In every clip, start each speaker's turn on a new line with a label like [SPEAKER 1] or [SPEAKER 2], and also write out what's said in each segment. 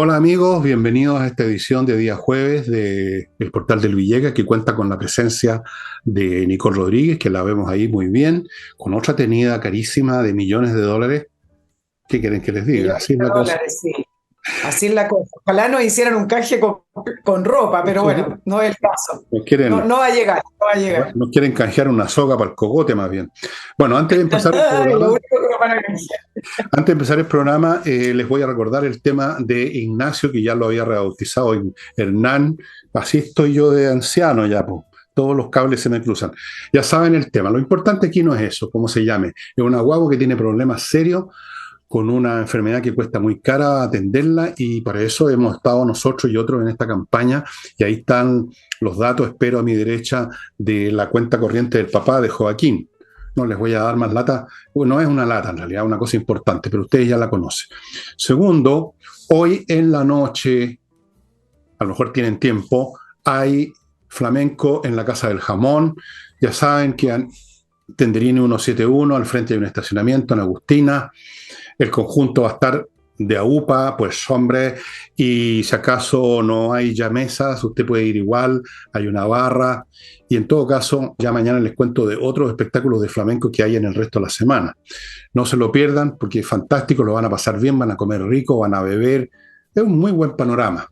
[SPEAKER 1] Hola amigos, bienvenidos a esta edición de día jueves de El Portal del Villegas, que cuenta con la presencia de Nicole Rodríguez, que la vemos ahí muy bien, con otra tenida carísima de millones de dólares. ¿Qué quieren que les diga?
[SPEAKER 2] Millones
[SPEAKER 1] Así es
[SPEAKER 2] de
[SPEAKER 1] la cosa.
[SPEAKER 2] dólares, sí. Así es la cosa. Ojalá nos hicieran un canje con ropa, pero bueno, no es el caso.
[SPEAKER 1] Nos
[SPEAKER 2] No,
[SPEAKER 1] quieren,
[SPEAKER 2] no va a llegar, no va a llegar.
[SPEAKER 1] nos quieren canjear una soga para el cogote más bien. Bueno, antes de empezar el
[SPEAKER 2] Es lo
[SPEAKER 1] programa,
[SPEAKER 2] único que nos van a canjear.
[SPEAKER 1] les voy a recordar el tema de Ignacio, que ya lo había rebautizado en Hernán. Así estoy yo de anciano ya, po. Todos los cables se me cruzan. Ya saben el tema. Lo importante aquí no es eso, cómo se llame. Es una guagua que tiene problemas serios con una enfermedad que cuesta muy cara atenderla y para eso hemos estado nosotros y otros en esta campaña y ahí están los datos, espero a mi derecha, de la cuenta corriente del papá de Joaquín. No les voy a dar más lata, bueno, no es una lata en realidad, una cosa importante, pero ustedes ya la conocen. Segundo, hoy en la noche, a lo mejor tienen tiempo, hay flamenco en la Casa del Jamón. Ya saben que Tenderini 171, al frente hay un estacionamiento en Agustina. El conjunto va a estar de AUPA, pues hombre, y si acaso no hay ya mesas, usted puede ir igual, hay una barra, y en todo caso, ya mañana les cuento de otros espectáculos de flamenco que hay en el resto de la semana. No se lo pierdan porque es fantástico, lo van a pasar bien, van a comer rico, van a beber, es un muy buen panorama.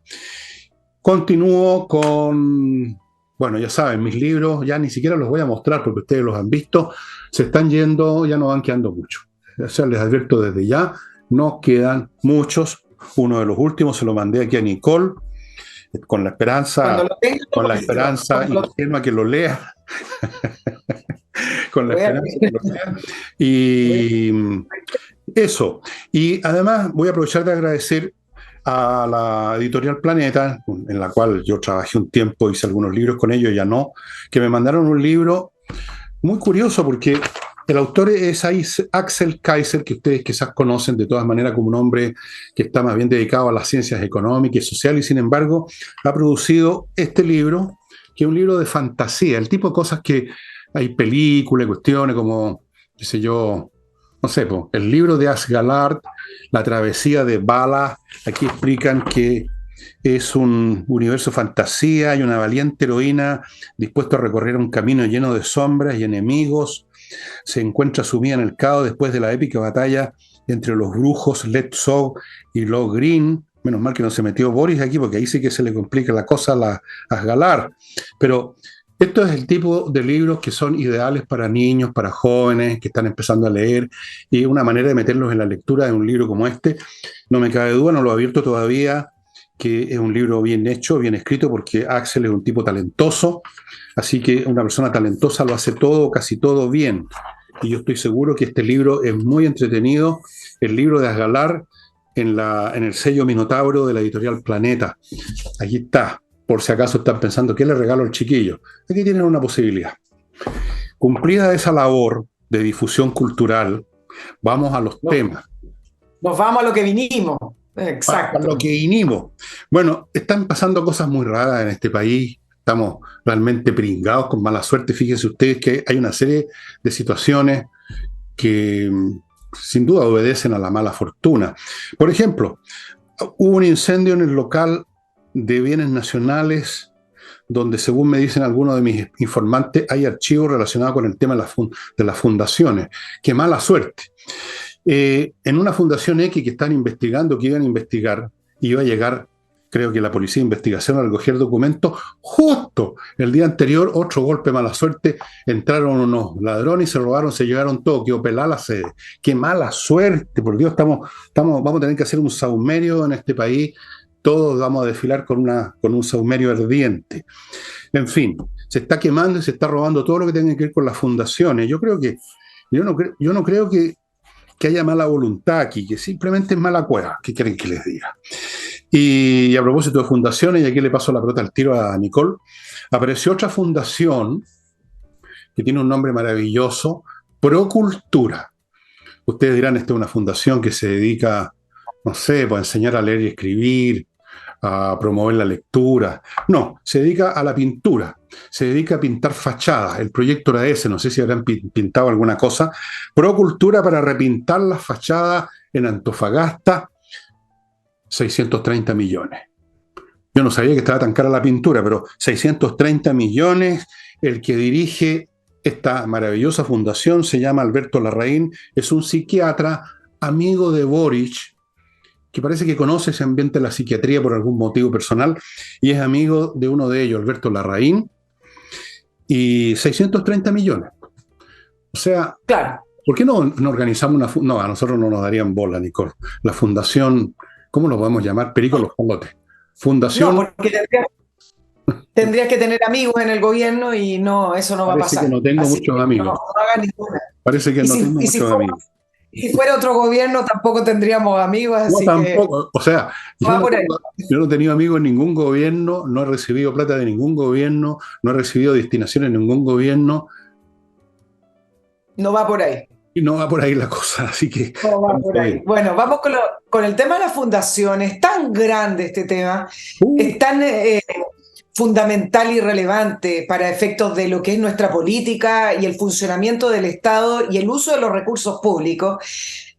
[SPEAKER 1] Continúo con, bueno, ya saben, mis libros, ya ni siquiera los voy a mostrar porque ustedes los han visto, se están yendo, ya no van quedando mucho. O sea, les advierto desde ya, no quedan muchos. Uno de los últimos se lo mandé aquí a Nicole, con la esperanza,
[SPEAKER 2] Cuando lo tenga, lo
[SPEAKER 1] con la
[SPEAKER 2] muestro.
[SPEAKER 1] esperanza ingenua que lo lea, con la
[SPEAKER 2] Lo voy a
[SPEAKER 1] esperanza que lo lea. Y eso. Y además voy a aprovechar de agradecer a la editorial Planeta, en la cual yo trabajé un tiempo, hice algunos libros con ellos, ya no, que me mandaron un libro muy curioso porque el autor es Axel Kaiser, que ustedes quizás conocen de todas maneras como un hombre que está más bien dedicado a las ciencias económicas y sociales, y sin embargo ha producido este libro, que es un libro de fantasía, el tipo de cosas que hay películas, cuestiones como, qué sé yo, no sé, po, el libro de Asgard, la travesía de Vala, aquí explican que es un universo fantasía, hay una valiente heroína dispuesta a recorrer un camino lleno de sombras y enemigos, se encuentra sumida en el caos después de la épica batalla entre los brujos Letzog y Logrin. Menos mal que no se metió Boris aquí, porque ahí sí que se le complica la cosa a Asgalar. Pero esto es el tipo de libros que son ideales para niños, para jóvenes que están empezando a leer, y una manera de meterlos en la lectura de un libro como este. No me cabe duda, no lo he abierto todavía, que es un libro bien hecho, bien escrito, porque Axel es un tipo talentoso, así que una persona talentosa lo hace todo, casi todo bien. Y yo estoy seguro que este libro es muy entretenido, el libro de Asgalar en el sello Minotauro de la editorial Planeta. Aquí está, por si acaso están pensando, ¿qué le regalo al chiquillo? Aquí tienen una posibilidad. Cumplida esa labor de difusión cultural, vamos a los
[SPEAKER 2] Nos,
[SPEAKER 1] temas.
[SPEAKER 2] nos vamos a lo que vinimos.
[SPEAKER 1] Para lo
[SPEAKER 2] Exacto.
[SPEAKER 1] que vinimos. Bueno, están pasando cosas muy raras en este país. Estamos realmente pringados con mala suerte. Fíjense ustedes que hay una serie de situaciones que sin duda obedecen a la mala fortuna. Por ejemplo, hubo un incendio en el local de bienes nacionales donde, según me dicen algunos de mis informantes, hay archivos relacionados con el tema de las fundaciones. Qué mala suerte. En una fundación X que están investigando, que iban a investigar, iba a llegar, creo que la policía de investigación a recoger documentos, justo el día anterior, otro golpe, mala suerte, entraron unos ladrones y se robaron, se llevaron todo, quedó pelada la sede. Qué mala suerte, por Dios, vamos a tener que hacer un saumerio en este país, todos vamos a desfilar con un saumerio ardiente. En fin, se está quemando y se está robando todo lo que tenga que ver con las fundaciones. Yo no creo que haya mala voluntad aquí, que simplemente es mala cueva. ¿Qué quieren que les diga? Y a propósito de fundaciones, y aquí le paso la pelota al tiro a Nicole, apareció otra fundación que tiene un nombre maravilloso, Procultura. Ustedes dirán, esta es una fundación que se dedica, no sé, pues, a enseñar a leer y escribir, a promover la lectura. No, se dedica a la pintura, se dedica a pintar fachadas. El proyecto era ese, no sé si habrán pintado alguna cosa. Procultura para repintar las fachadas en Antofagasta. 630 millones. Yo no sabía que estaba tan cara la pintura, pero 630 millones, el que dirige esta maravillosa fundación se llama Alberto Larraín, es un psiquiatra amigo de Boric, que parece que conoce ese ambiente de la psiquiatría por algún motivo personal, y es amigo de uno de ellos, Alberto Larraín, y 630 millones. O sea,
[SPEAKER 2] Claro.
[SPEAKER 1] ¿por qué no organizamos una fundación? No, a nosotros no nos darían bola, Nicole. La fundación, ¿cómo lo podemos llamar? Perico los Palotes.
[SPEAKER 2] No,
[SPEAKER 1] Fundación.
[SPEAKER 2] porque tendrías que tener amigos en el gobierno y no, eso no va a
[SPEAKER 1] Parece que
[SPEAKER 2] pasar.
[SPEAKER 1] no tengo
[SPEAKER 2] Así
[SPEAKER 1] muchos
[SPEAKER 2] que no,
[SPEAKER 1] amigos.
[SPEAKER 2] no hagan ninguna.
[SPEAKER 1] Parece que
[SPEAKER 2] Y
[SPEAKER 1] no
[SPEAKER 2] si,
[SPEAKER 1] tengo
[SPEAKER 2] y si
[SPEAKER 1] muchos
[SPEAKER 2] fuera,
[SPEAKER 1] amigos.
[SPEAKER 2] si fuera otro gobierno tampoco tendríamos amigos,
[SPEAKER 1] No,
[SPEAKER 2] así que
[SPEAKER 1] tampoco. O sea,
[SPEAKER 2] no va por ahí.
[SPEAKER 1] yo no he tenido amigos en ningún gobierno, no he recibido plata de ningún gobierno, no he recibido destinaciones en ningún gobierno,
[SPEAKER 2] No va por ahí.
[SPEAKER 1] y no va por ahí la cosa. Así que
[SPEAKER 2] No va
[SPEAKER 1] vamos
[SPEAKER 2] por
[SPEAKER 1] a
[SPEAKER 2] ahí.
[SPEAKER 1] ver.
[SPEAKER 2] Bueno, vamos con el tema de la fundación. Es tan grande este tema,
[SPEAKER 1] Uh,
[SPEAKER 2] es tan fundamental y relevante para efectos de lo que es nuestra política y el funcionamiento del Estado y el uso de los recursos públicos,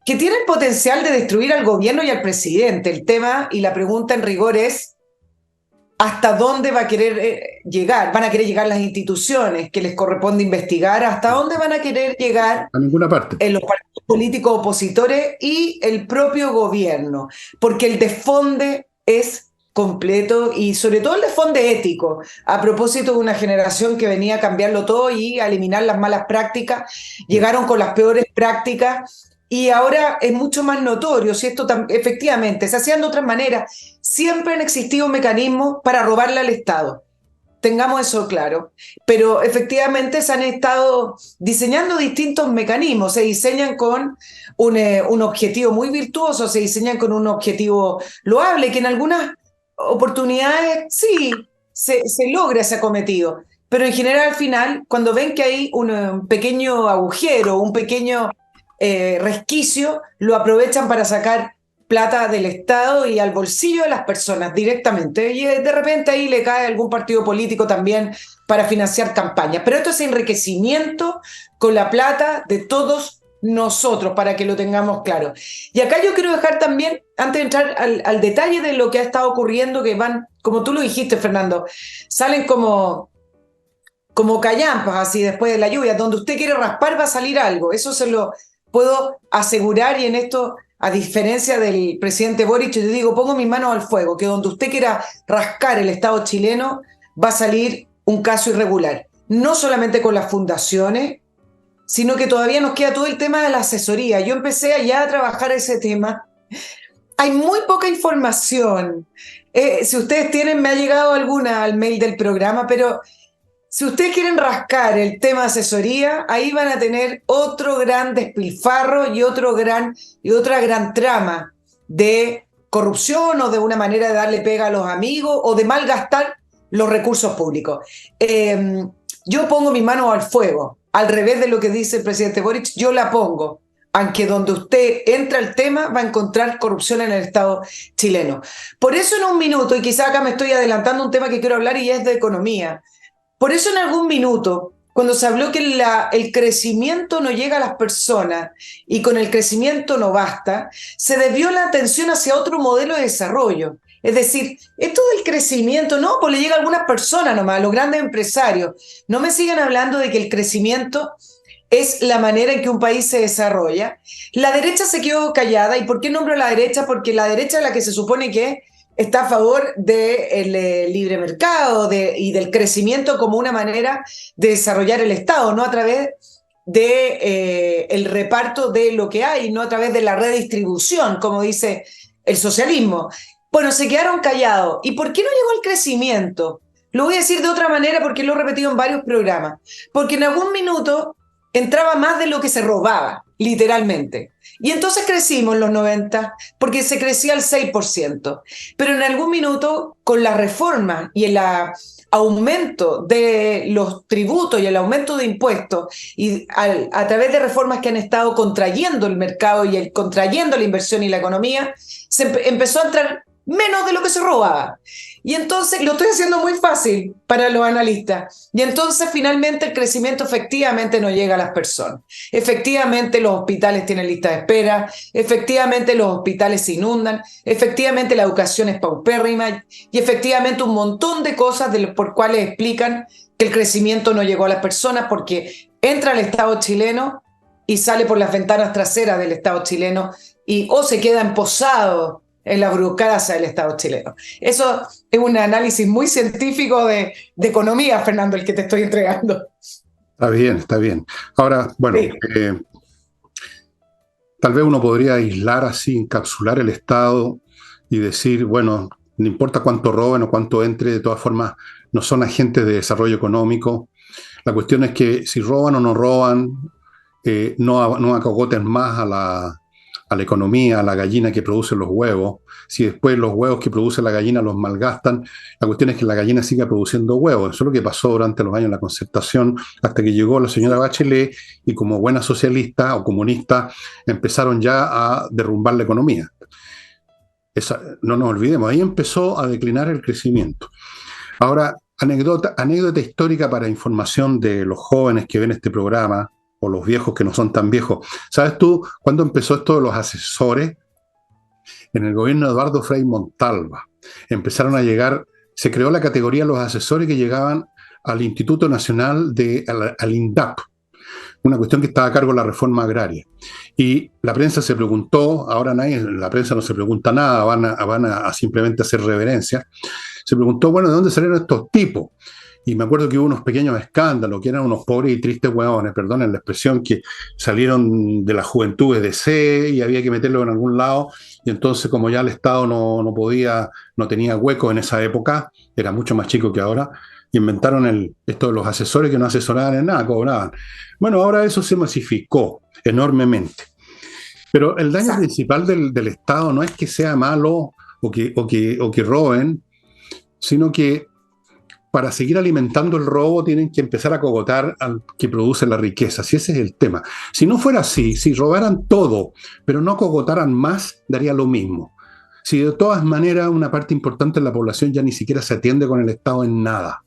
[SPEAKER 2] que tiene el potencial de destruir al gobierno y al presidente. El tema y la pregunta en rigor es: ¿hasta dónde va a querer llegar? ¿Van a querer llegar las instituciones que les corresponde investigar? ¿Hasta dónde van a querer llegar
[SPEAKER 1] a ninguna parte.
[SPEAKER 2] los partidos políticos opositores y el propio gobierno? Porque el desfonde es completo y sobre todo el desfonde ético, a propósito de una generación que venía a cambiarlo todo y a eliminar las malas prácticas, llegaron con las peores prácticas y ahora es mucho más notorio si esto efectivamente se hacían de otras maneras. Siempre han existido mecanismos para robarle al Estado. Tengamos eso claro. Pero efectivamente se han estado diseñando distintos mecanismos. Se diseñan con un objetivo muy virtuoso, se diseñan con un objetivo loable, que en algunas oportunidades sí se logra ese cometido. Pero en general, al final, cuando ven que hay un pequeño agujero, un pequeño resquicio, lo aprovechan para sacar plata del Estado y al bolsillo de las personas directamente. Y de repente ahí le cae algún partido político también para financiar campañas. Pero esto es enriquecimiento con la plata de todos nosotros, para que lo tengamos claro. Y acá yo quiero dejar también, antes de entrar al detalle de lo que ha estado ocurriendo, que van, como tú lo dijiste, Fernando, salen como callampas así después de la lluvia. Donde usted quiere raspar va a salir algo. Eso se lo puedo asegurar, y en esto, a diferencia del presidente Boric, yo digo, pongo mis manos al fuego, que donde usted quiera rascar el Estado chileno va a salir un caso irregular. No solamente con las fundaciones, sino que todavía nos queda todo el tema de la asesoría. Yo empecé allá a trabajar ese tema. Hay muy poca información. Si ustedes tienen, me ha llegado alguna al mail del programa, pero si ustedes quieren rascar el tema asesoría, ahí van a tener otro gran despilfarro y otra gran trama de corrupción o de una manera de darle pega a los amigos o de malgastar los recursos públicos. Yo pongo mis manos al fuego, al revés de lo que dice el presidente Boric, yo la pongo, aunque donde usted entra al tema va a encontrar corrupción en el Estado chileno. Por eso en un minuto, y quizá acá me estoy adelantando un tema que quiero hablar y es de economía, por eso en algún minuto, cuando se habló que el crecimiento no llega a las personas y con el crecimiento no basta, se desvió la atención hacia otro modelo de desarrollo. Es decir, esto del crecimiento, no, pues le llega a algunas personas nomás, a los grandes empresarios. No me sigan hablando de que el crecimiento es la manera en que un país se desarrolla. La derecha se quedó callada. ¿Y por qué nombro a la derecha? Porque la derecha es la que se supone que está a favor del libre mercado y del crecimiento como una manera de desarrollar el Estado, no a través de el reparto de lo que hay, no a través de la redistribución, como dice el socialismo. Bueno, se quedaron callados. ¿Y por qué no llegó el crecimiento? Lo voy a decir de otra manera porque lo he repetido en varios programas. Porque en algún minuto entraba más de lo que se robaba, literalmente. Y entonces crecimos en los 90 porque se crecía al 6%. Pero en algún minuto, con la reforma y el aumento de los tributos y el aumento de impuestos, y a través de reformas que han estado contrayendo el mercado y contrayendo la inversión y la economía, se empezó a entrar menos de lo que se robaba. Y entonces, lo estoy haciendo muy fácil para los analistas, y entonces finalmente el crecimiento efectivamente no llega a las personas. Efectivamente los hospitales tienen lista de espera, efectivamente los hospitales se inundan, efectivamente la educación es paupérrima, y efectivamente un montón de cosas por cuales explican que el crecimiento no llegó a las personas, porque entra al Estado chileno y sale por las ventanas traseras del Estado chileno o se queda emposado en la burocracia del Estado chileno. Eso es un análisis muy científico de economía, Fernando, el que te estoy entregando.
[SPEAKER 1] Está bien, está bien. Ahora, bueno,
[SPEAKER 2] Sí.
[SPEAKER 1] tal vez uno podría aislar así, encapsular el Estado y decir, bueno, no importa cuánto roben o cuánto entre, de todas formas no son agentes de desarrollo económico. La cuestión es que si roban o no roban, no acogoten más a la economía, a la gallina que produce los huevos. Si después los huevos que produce la gallina los malgastan, la cuestión es que la gallina siga produciendo huevos. Eso es lo que pasó durante los años de la Concertación, hasta que llegó la señora Bachelet y como buena socialista o comunista empezaron ya a derrumbar la economía. No nos olvidemos, ahí empezó a declinar el crecimiento. Ahora, anécdota histórica para información de los jóvenes que ven este programa, o los viejos que no son tan viejos. ¿Sabes tú cuándo empezó esto de los asesores? En el gobierno de Eduardo Frei Montalva. Empezaron a llegar, se creó la categoría de los asesores que llegaban al Instituto Nacional, al INDAP, una cuestión que estaba a cargo de la reforma agraria. Y la prensa se preguntó, ahora la prensa no se pregunta nada, van a simplemente hacer reverencia. Se preguntó, bueno, ¿de dónde salieron estos tipos? Y me acuerdo que hubo unos pequeños escándalos, que eran unos pobres y tristes hueones, perdonen la expresión, que salieron de las juventudes de C y había que meterlo en algún lado. Y entonces, como ya el Estado no tenía hueco en esa época, era mucho más chico que ahora, inventaron esto de los asesores que no asesoraban en nada, cobraban. Bueno, ahora eso se masificó enormemente. Pero el daño principal del Estado no es que sea malo o que roben, sino que para seguir alimentando el robo tienen que empezar a cogotar al que produce la riqueza. Si ese es el tema. Si no fuera así, si robaran todo, pero no cogotaran más, daría lo mismo. Si de todas maneras una parte importante de la población ya ni siquiera se atiende con el Estado en nada.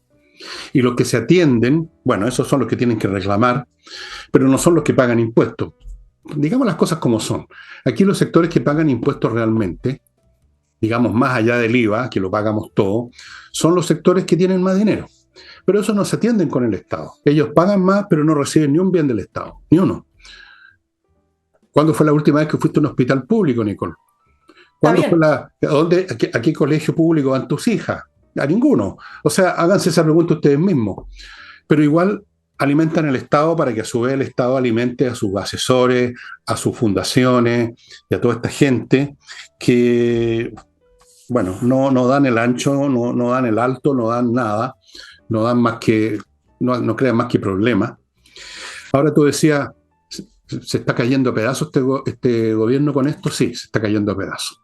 [SPEAKER 1] Y los que se atienden, bueno, esos son los que tienen que reclamar, pero no son los que pagan impuestos. Digamos las cosas como son. Aquí los sectores que pagan impuestos realmente, digamos más allá del IVA, que lo pagamos todo, son los sectores que tienen más dinero. Pero eso no se atienden con el Estado. Ellos pagan más, pero no reciben ni un bien del Estado, ni uno. ¿Cuándo fue la última vez que fuiste a un hospital público, Nicole? ¿A qué colegio público van tus hijas? A ninguno. O sea, háganse esa pregunta ustedes mismos. Pero igual alimentan el Estado para que a su vez el Estado alimente a sus asesores, a sus fundaciones y a toda esta gente que, bueno, no dan el ancho, no dan el alto, no dan nada, no dan más que, no crean más que problemas. Ahora tú decías, ¿se está cayendo a pedazos este gobierno con esto? Sí, se está cayendo a pedazos.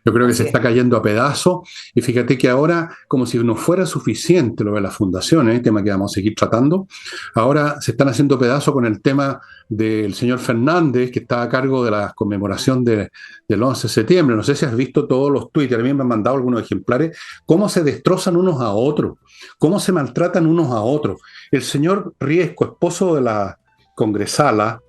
[SPEAKER 1] Yo creo que se está cayendo a pedazos y fíjate que ahora, como si no fuera suficiente lo de las fundaciones, tema que vamos a seguir tratando, ahora se están haciendo pedazos con el tema del señor Fernández, que está a cargo de la conmemoración del 11 de septiembre. No sé si has visto todos los Twitter, a mí me han mandado algunos ejemplares, cómo se destrozan unos a otros, cómo se maltratan unos a otros. El señor Riesco, esposo de la congresala,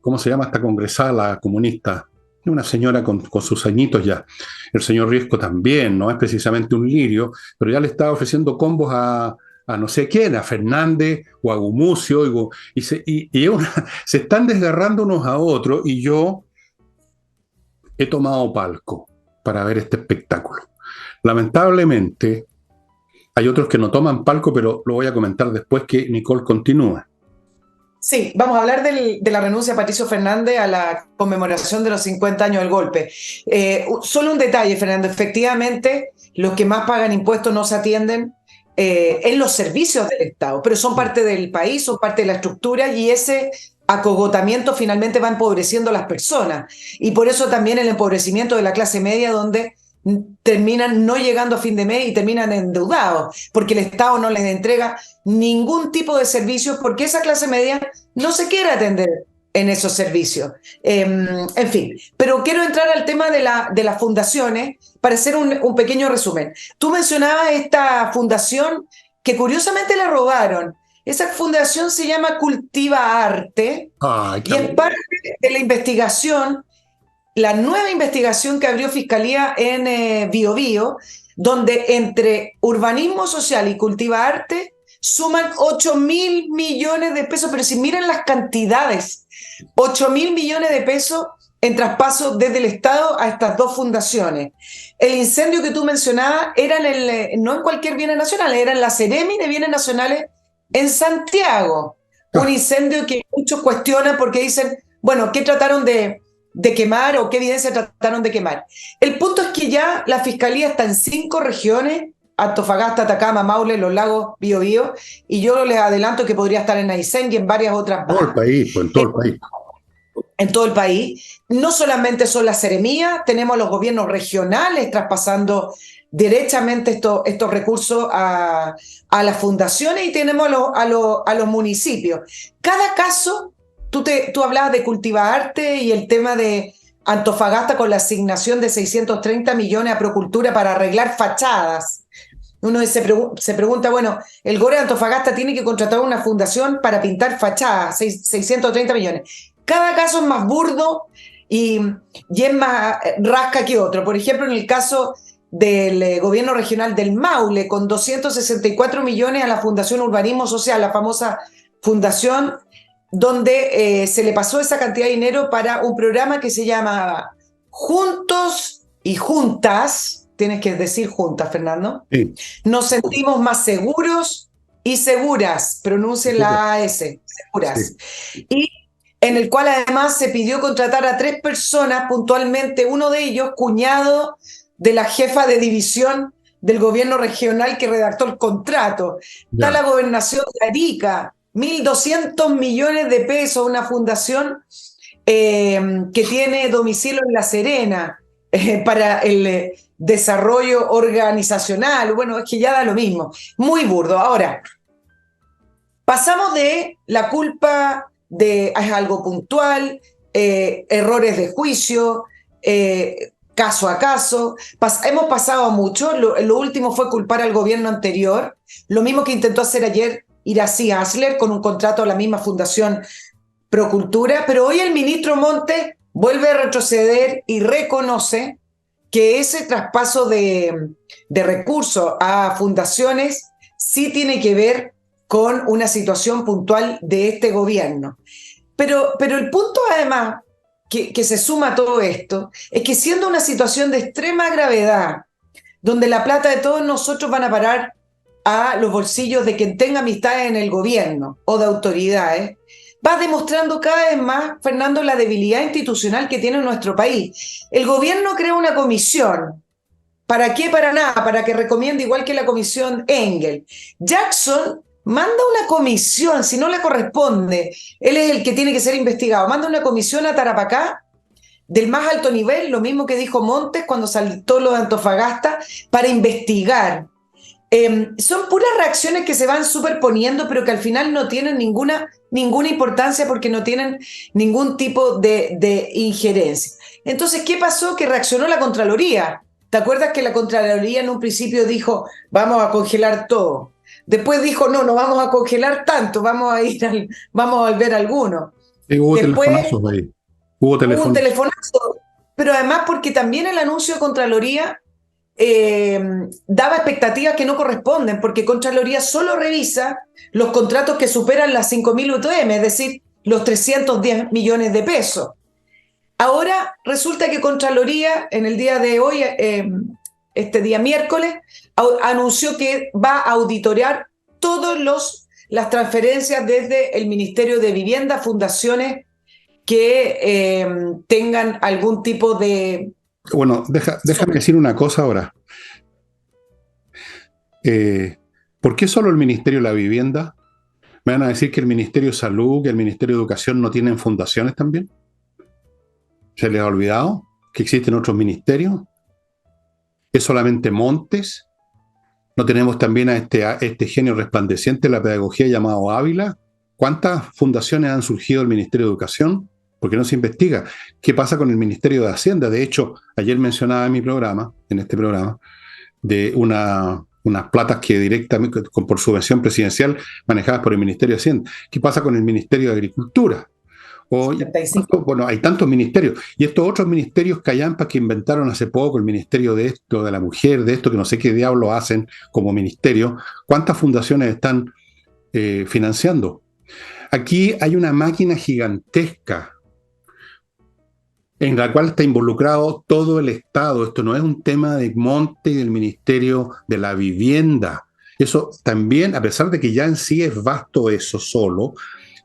[SPEAKER 1] ¿cómo se llama esta congresala comunista? Una señora con sus añitos ya. El señor Riesco también, no es precisamente un lirio, pero ya le está ofreciendo combos a no sé quién, a Fernández o a Gumucio, se están desgarrando unos a otros, y yo he tomado palco para ver este espectáculo. Lamentablemente, hay otros que no toman palco, pero lo voy a comentar después que Nicole continúe.
[SPEAKER 2] Sí, vamos a hablar de la renuncia de Patricio Fernández a la conmemoración de los 50 años del golpe. Solo un detalle, Fernando. Efectivamente, los que más pagan impuestos no se atienden en los servicios del Estado, pero son parte del país, son parte de la estructura, y ese acogotamiento finalmente va empobreciendo a las personas. Y por eso también el empobrecimiento de la clase media, donde terminan no llegando a fin de mes y terminan endeudados, porque el Estado no les entrega ningún tipo de servicios, porque esa clase media no se quiere atender en esos servicios. En fin, pero quiero entrar al tema de las fundaciones para hacer un pequeño resumen. Tú mencionabas esta fundación que curiosamente la robaron. Esa fundación se llama Cultiva Arte y es parte de la investigación, la nueva investigación que abrió Fiscalía en Biobío, donde entre urbanismo social y Cultiva Arte suman 8.000 millones de pesos, pero si miran las cantidades, 8.000 millones de pesos en traspasos desde el Estado a estas dos fundaciones. El incendio que tú mencionabas era no en cualquier bienes nacionales, era en la Seremi de Bienes Nacionales en Santiago. Un incendio que muchos cuestionan porque dicen, bueno, ¿qué trataron de quemar o qué evidencia trataron de quemar? El punto es que ya la Fiscalía está en 5 regiones, Antofagasta, Atacama, Maule, Los Lagos, Biobío, y yo les adelanto que podría estar en Aysén y en varias otras más.
[SPEAKER 1] Todo el país, pues en todo el país.
[SPEAKER 2] En todo el país. No solamente son las seremías, tenemos los gobiernos regionales traspasando derechamente estos recursos a las fundaciones y tenemos a los municipios. Cada caso, tú hablabas de Cultiva Arte y el tema de Antofagasta con la asignación de 630 millones a Procultura para arreglar fachadas. Uno se pregunta, bueno, el Gore de Antofagasta tiene que contratar una fundación para pintar fachadas, 630 millones. Cada caso es más burdo y es más rasca que otro. Por ejemplo, en el caso del gobierno regional del Maule, con 264 millones a la Fundación Urbanismo Social, la famosa fundación, donde se le pasó esa cantidad de dinero para un programa que se llama Juntos y Juntas, tienes que decir juntas, Fernando,
[SPEAKER 1] Sí.
[SPEAKER 2] Nos sentimos más seguros y seguras, pronuncien la AS, seguras.
[SPEAKER 1] Sí.
[SPEAKER 2] Y en el cual además se pidió contratar a 3 personas puntualmente, uno de ellos cuñado de la jefa de división del gobierno regional que redactó el contrato. Está la gobernación de Arica, 1.200 millones de pesos, una fundación que tiene domicilio en La Serena para el desarrollo organizacional. Bueno, es que ya da lo mismo, muy burdo. Ahora, pasamos de la culpa de es algo puntual, errores de juicio, caso a caso. Hemos pasado mucho. Lo último fue culpar al gobierno anterior. Lo mismo que intentó hacer ayer Iracy Asler con un contrato a la misma fundación Procultura. Pero hoy el ministro Montes vuelve a retroceder y reconoce que ese traspaso de recursos a fundaciones sí tiene que ver con una situación puntual de este gobierno. Pero el punto además que se suma a todo esto es que siendo una situación de extrema gravedad, donde la plata de todos nosotros van a parar a los bolsillos de quien tenga amistades en el gobierno o de autoridades, va demostrando cada vez más, Fernando, la debilidad institucional que tiene nuestro país. El gobierno crea una comisión. ¿Para qué? Para nada, para que recomiende, igual que la comisión Engel. Jackson manda una comisión, si no le corresponde, él es el que tiene que ser investigado, manda una comisión a Tarapacá del más alto nivel, lo mismo que dijo Montes cuando saltó lo de Antofagasta, para investigar. Son puras reacciones que se van superponiendo, pero que al final no tienen ninguna importancia porque no tienen ningún tipo de injerencia. Entonces, ¿qué pasó? Que reaccionó la Contraloría. ¿Te acuerdas que la Contraloría en un principio dijo, vamos a congelar todo? Después dijo, no vamos a congelar tanto, vamos a volver alguno.
[SPEAKER 1] Sí, hubo telefonazos ahí. Hubo
[SPEAKER 2] un telefonazo, pero además porque también el anuncio de Contraloría daba expectativas que no corresponden, porque Contraloría solo revisa los contratos que superan las 5.000 UTM, es decir, los 310 millones de pesos. Ahora resulta que Contraloría, en el día de hoy, este día miércoles, anunció que va a auditorear todas las transferencias desde el Ministerio de Vivienda, fundaciones que tengan algún tipo de...
[SPEAKER 1] Bueno, déjame decir una cosa ahora. ¿Por qué solo el Ministerio de la Vivienda? ¿Me van a decir que el Ministerio de Salud, que el Ministerio de Educación no tienen fundaciones también? ¿Se les ha olvidado que existen otros ministerios? ¿Es solamente Montes? ¿No tenemos también a este genio resplandeciente de la pedagogía llamado Ávila? ¿Cuántas fundaciones han surgido del Ministerio de Educación? ¿Por qué no se investiga? ¿Qué pasa con el Ministerio de Hacienda? De hecho, ayer mencionaba en este programa, de unas platas que directamente, por subvención presidencial, manejadas por el Ministerio de Hacienda. ¿Qué pasa con el Ministerio de Agricultura? Bueno, hay tantos ministerios. Y estos otros ministerios callampas que inventaron hace poco, el Ministerio de esto, de la mujer, de esto, que no sé qué diablo hacen como ministerio, ¿cuántas fundaciones están financiando? Aquí hay una máquina gigantesca en la cual está involucrado todo el Estado. Esto no es un tema de monte y del Ministerio de la Vivienda. Eso también, a pesar de que ya en sí es vasto eso solo,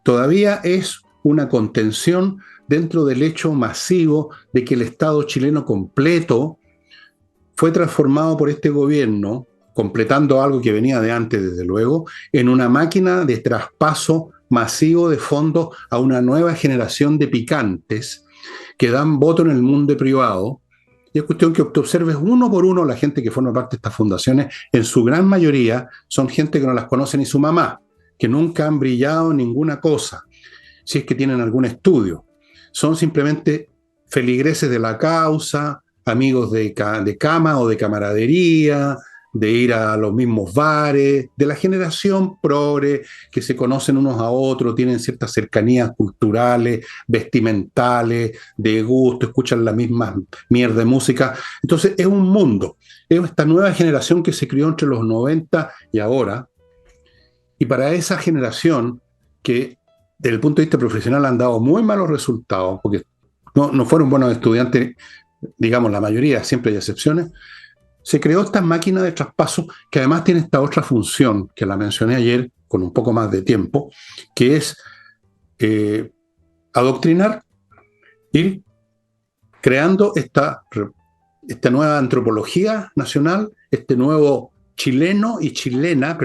[SPEAKER 1] todavía es una contención dentro del hecho masivo de que el Estado chileno completo fue transformado por este gobierno, completando algo que venía de antes, desde luego, en una máquina de traspaso masivo de fondos a una nueva generación de picantes que dan voto en el mundo privado. Y es cuestión que te observes uno por uno la gente que forma parte de estas fundaciones. En su gran mayoría son gente que no las conoce ni su mamá, que nunca han brillado en ninguna cosa, si es que tienen algún estudio. Son simplemente feligreses de la causa, amigos de cama o de camaradería, de ir a los mismos bares, de la generación progre, que se conocen unos a otros, tienen ciertas cercanías culturales, vestimentales, de gusto, escuchan la misma mierda de música. Entonces es un mundo, es esta nueva generación que se crió entre los 90 y ahora, y para esa generación que desde el punto de vista profesional han dado muy malos resultados, porque no fueron buenos estudiantes, digamos la mayoría, siempre hay excepciones. Se creó esta máquina de traspaso que además tiene esta otra función, que la mencioné ayer con un poco más de tiempo, que es adoctrinar, ir creando esta nueva antropología nacional, este nuevo chileno y chilena,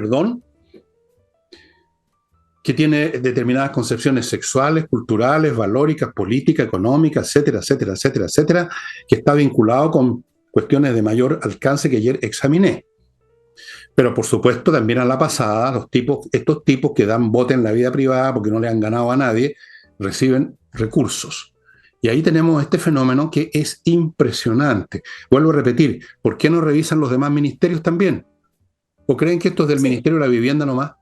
[SPEAKER 1] que tiene determinadas concepciones sexuales, culturales, valóricas, políticas, económicas, etcétera, etcétera, etcétera, etcétera, que está vinculado con cuestiones de mayor alcance que ayer examiné. Pero por supuesto también a la pasada, estos tipos que dan bote en la vida privada porque no le han ganado a nadie, reciben recursos. Y ahí tenemos este fenómeno que es impresionante. Vuelvo a repetir, ¿por qué no revisan los demás ministerios también? ¿O creen que esto es del Ministerio de la Vivienda nomás?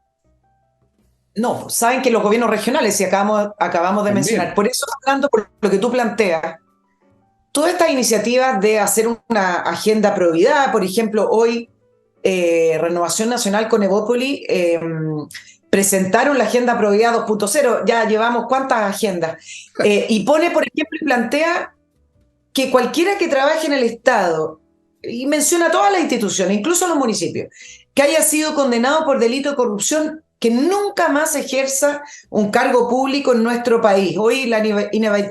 [SPEAKER 2] No, saben que los gobiernos regionales, y acabamos de mencionar, por eso hablando por lo que tú planteas, todas estas iniciativas de hacer una agenda prioridad, por ejemplo, hoy Renovación Nacional con Evópoli presentaron la agenda prioridad 2.0, ya llevamos cuántas agendas, y pone, por ejemplo, y plantea que cualquiera que trabaje en el Estado, y menciona todas las instituciones, incluso los municipios, que haya sido condenado por delito de corrupción, que nunca más ejerza un cargo público en nuestro país. Hoy la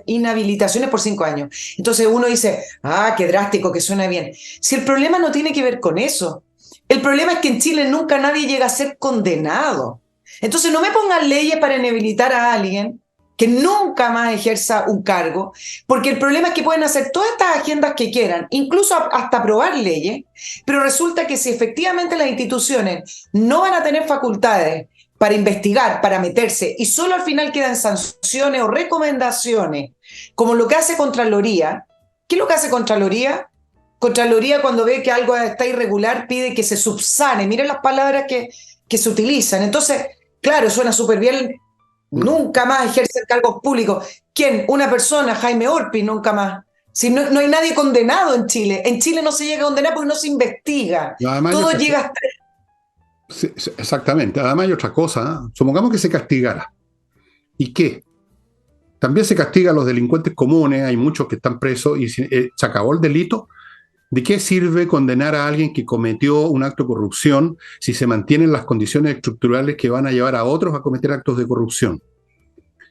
[SPEAKER 2] inhabilitación es por 5 años. Entonces uno dice, qué drástico, que suena bien. Si el problema no tiene que ver con eso, el problema es que en Chile nunca nadie llega a ser condenado. Entonces no me pongan leyes para inhabilitar a alguien que nunca más ejerza un cargo, porque el problema es que pueden hacer todas estas agendas que quieran, incluso hasta aprobar leyes, pero resulta que si efectivamente las instituciones no van a tener facultades para investigar, para meterse, y solo al final quedan sanciones o recomendaciones, como lo que hace Contraloría. ¿Qué es lo que hace Contraloría? Contraloría, cuando ve que algo está irregular, pide que se subsane. Miren las palabras que se utilizan. Entonces, claro, suena súper bien. Nunca más ejercer cargos públicos. ¿Quién? Una persona, Jaime Orpi, nunca más. Si no hay nadie condenado en Chile. En Chile no se llega a condenar porque no se investiga. Todo llega hasta...
[SPEAKER 1] Sí, exactamente. Además hay otra cosa, ¿eh? Supongamos que se castigara. ¿Y qué? También se castiga a los delincuentes comunes, hay muchos que están presos y se acabó el delito. ¿De qué sirve condenar a alguien que cometió un acto de corrupción si se mantienen las condiciones estructurales que van a llevar a otros a cometer actos de corrupción?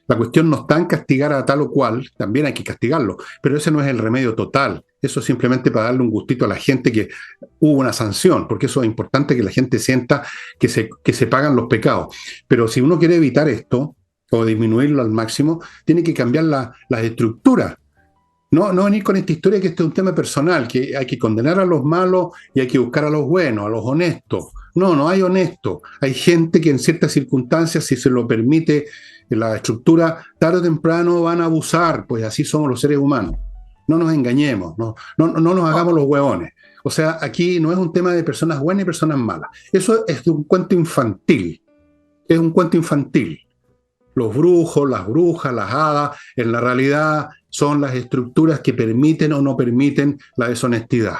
[SPEAKER 1] La cuestión no está en castigar a tal o cual, también hay que castigarlo, pero ese no es el remedio total. Eso es simplemente para darle un gustito a la gente que hubo una sanción, porque eso es importante que la gente sienta que se pagan los pecados. Pero si uno quiere evitar esto o disminuirlo al máximo, tiene que cambiar las estructuras. No venir con esta historia que este es un tema personal, que hay que condenar a los malos y hay que buscar a los buenos, a los honestos. No hay honestos. Hay gente que en ciertas circunstancias, si se lo permite la estructura, tarde o temprano van a abusar, pues así somos los seres humanos. No nos engañemos, no nos hagamos los huevones. O sea, aquí no es un tema de personas buenas y personas malas. Eso es un cuento infantil. Es un cuento infantil. Los brujos, las brujas, las hadas, en la realidad son las estructuras que permiten o no permiten la deshonestidad.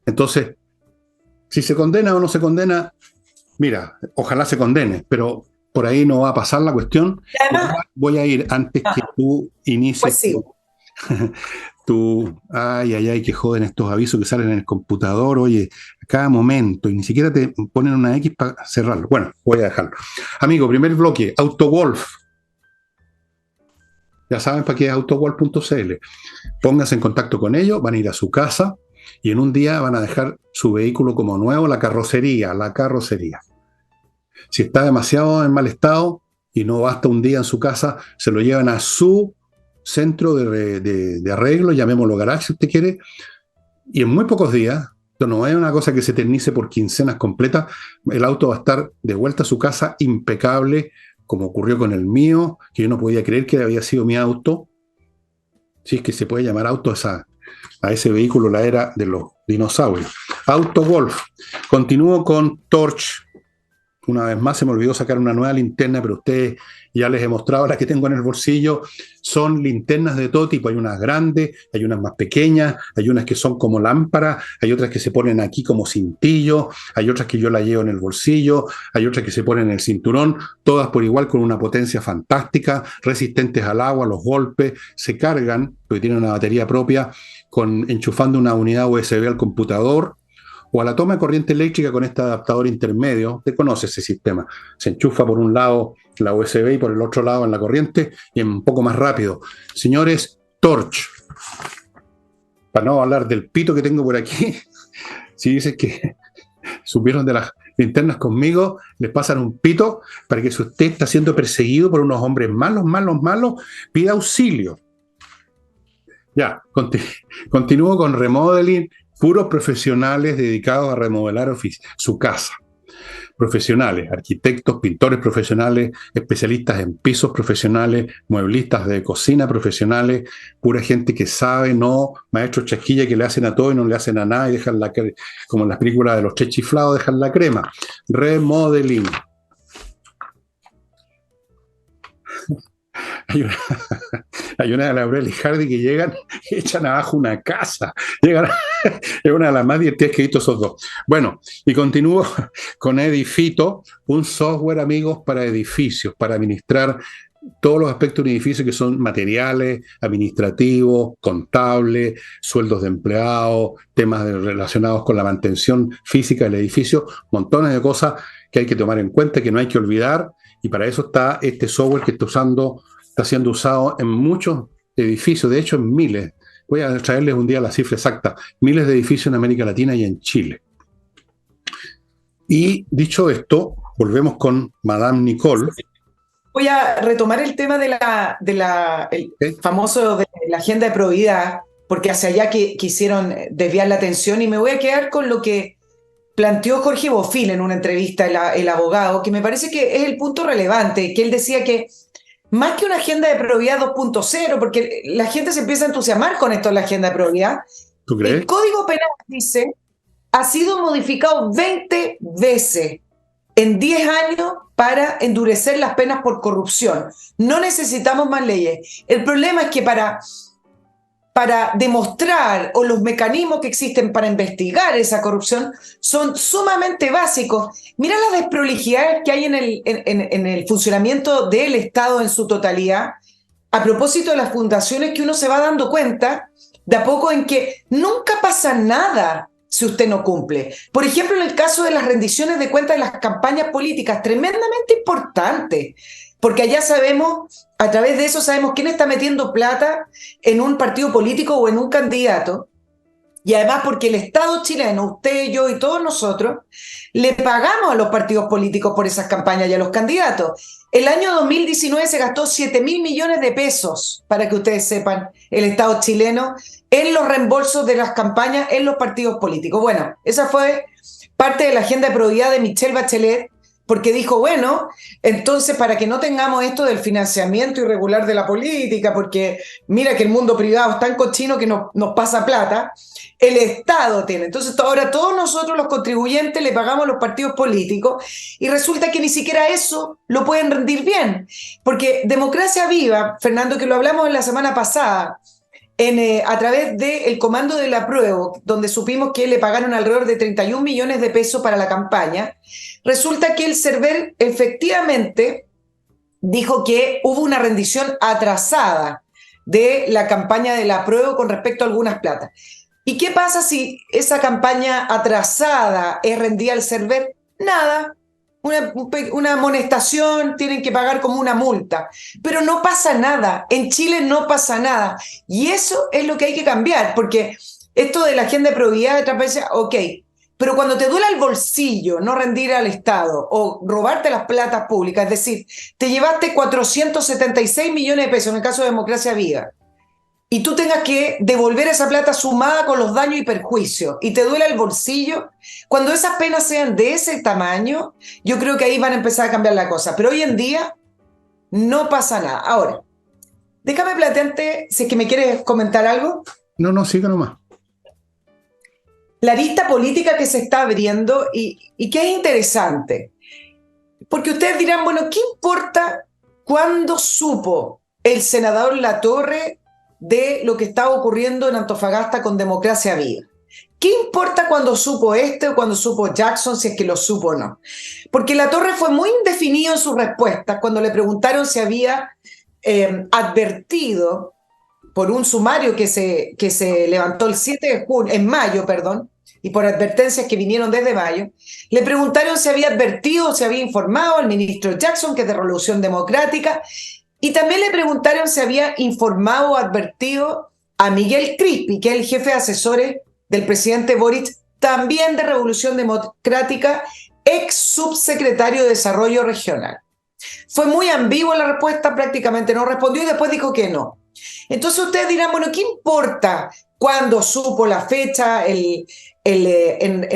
[SPEAKER 1] Entonces, si se condena o no se condena, mira, ojalá se condene, pero por ahí no va a pasar la cuestión.
[SPEAKER 2] Además,
[SPEAKER 1] Voy a ir antes que tú inicies.
[SPEAKER 2] pues sí.
[SPEAKER 1] Ay, que joden estos avisos que salen en el computador, oye, a cada momento, y ni siquiera te ponen una X para cerrarlo. Bueno, voy a dejarlo. Amigo, primer bloque, AutoWolf. Ya saben para qué es autowolf.cl. Pónganse en contacto con ellos, van a ir a su casa y en un día van a dejar su vehículo como nuevo, la carrocería. Si está demasiado en mal estado y no basta un día en su casa, se lo llevan a su centro de arreglo, llamémoslo garage si usted quiere, y en muy pocos días, esto no es una cosa que se eternice por quincenas completas, el auto va a estar de vuelta a su casa impecable, como ocurrió con el mío, que yo no podía creer que había sido mi auto, si es que se puede llamar auto a ese vehículo, la era de los dinosaurios. AutoWolf. Continúo con Torch. Una vez más se me olvidó sacar una nueva linterna, pero ustedes ya les he mostrado las que tengo en el bolsillo. Son linternas de todo tipo. Hay unas grandes, hay unas más pequeñas, hay unas que son como lámparas, hay otras que se ponen aquí como cintillo, hay otras que yo la llevo en el bolsillo, hay otras que se ponen en el cinturón, todas por igual con una potencia fantástica, resistentes al agua, los golpes, se cargan, porque tienen una batería propia, enchufando una unidad USB al computador, o a la toma de corriente eléctrica con este adaptador intermedio. Usted conoce ese sistema. Se enchufa por un lado la USB y por el otro lado en la corriente y un poco más rápido. Señores, Torch. Para no hablar del pito que tengo por aquí, si dices que subieron de las linternas conmigo, les pasan un pito para que si usted está siendo perseguido por unos hombres malos, pida auxilio. Ya, continúo con remodeling. Puros profesionales dedicados a remodelar su casa. Profesionales, arquitectos, pintores profesionales, especialistas en pisos profesionales, mueblistas de cocina profesionales, pura gente que sabe, no maestros chasquilla que le hacen a todo y no le hacen a nada y dejan como en las películas de los tres chiflados, dejan la crema. Remodeling. Hay una de Laurel y Hardy que llegan y echan abajo una casa. Es una de las más divertidas que he visto esos dos. Bueno, y continúo con Edifito, un software, amigos, para edificios, para administrar todos los aspectos de un edificio que son materiales, administrativos, contables, sueldos de empleados, temas relacionados con la mantención física del edificio, montones de cosas que hay que tomar en cuenta, que no hay que olvidar, y para eso está este software que está siendo usado en muchos edificios, de hecho en miles. Voy a traerles un día la cifra exacta. Miles de edificios en América Latina y en Chile. Y dicho esto, volvemos con Madame Nicole.
[SPEAKER 2] Voy a retomar el tema el famoso de la agenda de probidad, porque hacia allá quisieron desviar la atención, y me voy a quedar con lo que planteó Jorge Bofill en una entrevista, el abogado, que me parece que es el punto relevante, que él decía que más que una agenda de probidad 2.0, porque la gente se empieza a entusiasmar con esto de la agenda de probidad,
[SPEAKER 1] ¿Tú crees?
[SPEAKER 2] el Código Penal, dice, ha sido modificado 20 veces en 10 años para endurecer las penas por corrupción. No necesitamos más leyes. El problema es que para demostrar, o los mecanismos que existen para investigar esa corrupción son sumamente básicos. Mira las desprolijidades que hay en el funcionamiento del Estado en su totalidad, a propósito de las fundaciones, que uno se va dando cuenta de a poco en que nunca pasa nada si usted no cumple. Por ejemplo, en el caso de las rendiciones de cuentas de las campañas políticas, tremendamente importante, porque allá sabemos, a través de eso sabemos quién está metiendo plata en un partido político o en un candidato, y además porque el Estado chileno, usted, yo y todos nosotros, le pagamos a los partidos políticos por esas campañas y a los candidatos. El año 2019 se gastó 7.000 millones de pesos, para que ustedes sepan, el Estado chileno, en los reembolsos de las campañas en los partidos políticos. Bueno, esa fue parte de la agenda de probidad de Michelle Bachelet, porque dijo, bueno, entonces para que no tengamos esto del financiamiento irregular de la política, porque mira que el mundo privado es tan cochino que nos pasa plata, el Estado tiene. Entonces ahora todos nosotros los contribuyentes le pagamos a los partidos políticos y resulta que ni siquiera eso lo pueden rendir bien, porque Democracia Viva, Fernando, que lo hablamos la semana pasada, a través del Comando del Apruebo, donde supimos que le pagaron alrededor de 31 millones de pesos para la campaña, resulta que el CERVEL efectivamente dijo que hubo una rendición atrasada de la campaña del Apruebo con respecto a algunas platas. ¿Y qué pasa si esa campaña atrasada es rendida al CERVEL? Nada. Una amonestación, tienen que pagar como una multa, pero no pasa nada, en Chile no pasa nada, y eso es lo que hay que cambiar, porque esto de la agenda de probidad, otras veces, ok, pero cuando te duele el bolsillo no rendir al Estado o robarte las platas públicas, es decir, te llevaste 476 millones de pesos en el caso de Democracia Viva, y tú tengas que devolver esa plata sumada con los daños y perjuicios, y te duele el bolsillo, cuando esas penas sean de ese tamaño, yo creo que ahí van a empezar a cambiar la cosa. Pero hoy en día no pasa nada. Ahora, déjame plantearte, si es que me quieres comentar algo.
[SPEAKER 1] No, siga nomás.
[SPEAKER 2] La arista política que se está abriendo y que es interesante, porque ustedes dirán, bueno, ¿qué importa cuándo supo el senador Latorre de lo que estaba ocurriendo en Antofagasta con Democracia Viva? ¿Qué importa cuando supo o cuando supo Jackson, si es que lo supo o no? Porque Latorre fue muy indefinido en sus respuestas cuando le preguntaron si había advertido por un sumario que se levantó el 7 de junio, en mayo, perdón, y por advertencias que vinieron desde mayo, le preguntaron si había advertido, si había informado al ministro Jackson, que es de Revolución Democrática, y también le preguntaron si había informado o advertido a Miguel Crispi, que es el jefe de asesores del presidente Boric, también de Revolución Democrática, ex subsecretario de Desarrollo Regional. Fue muy ambigua la respuesta, prácticamente no respondió y después dijo que no. Entonces ustedes dirán, bueno, ¿qué importa cuándo supo la fecha en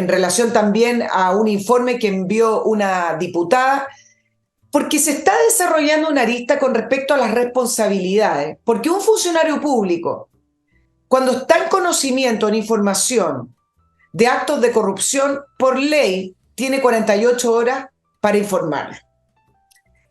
[SPEAKER 2] relación también a un informe que envió una diputada? Porque se está desarrollando una arista con respecto a las responsabilidades. Porque un funcionario público, cuando está en conocimiento, en información de actos de corrupción, por ley, tiene 48 horas para informar.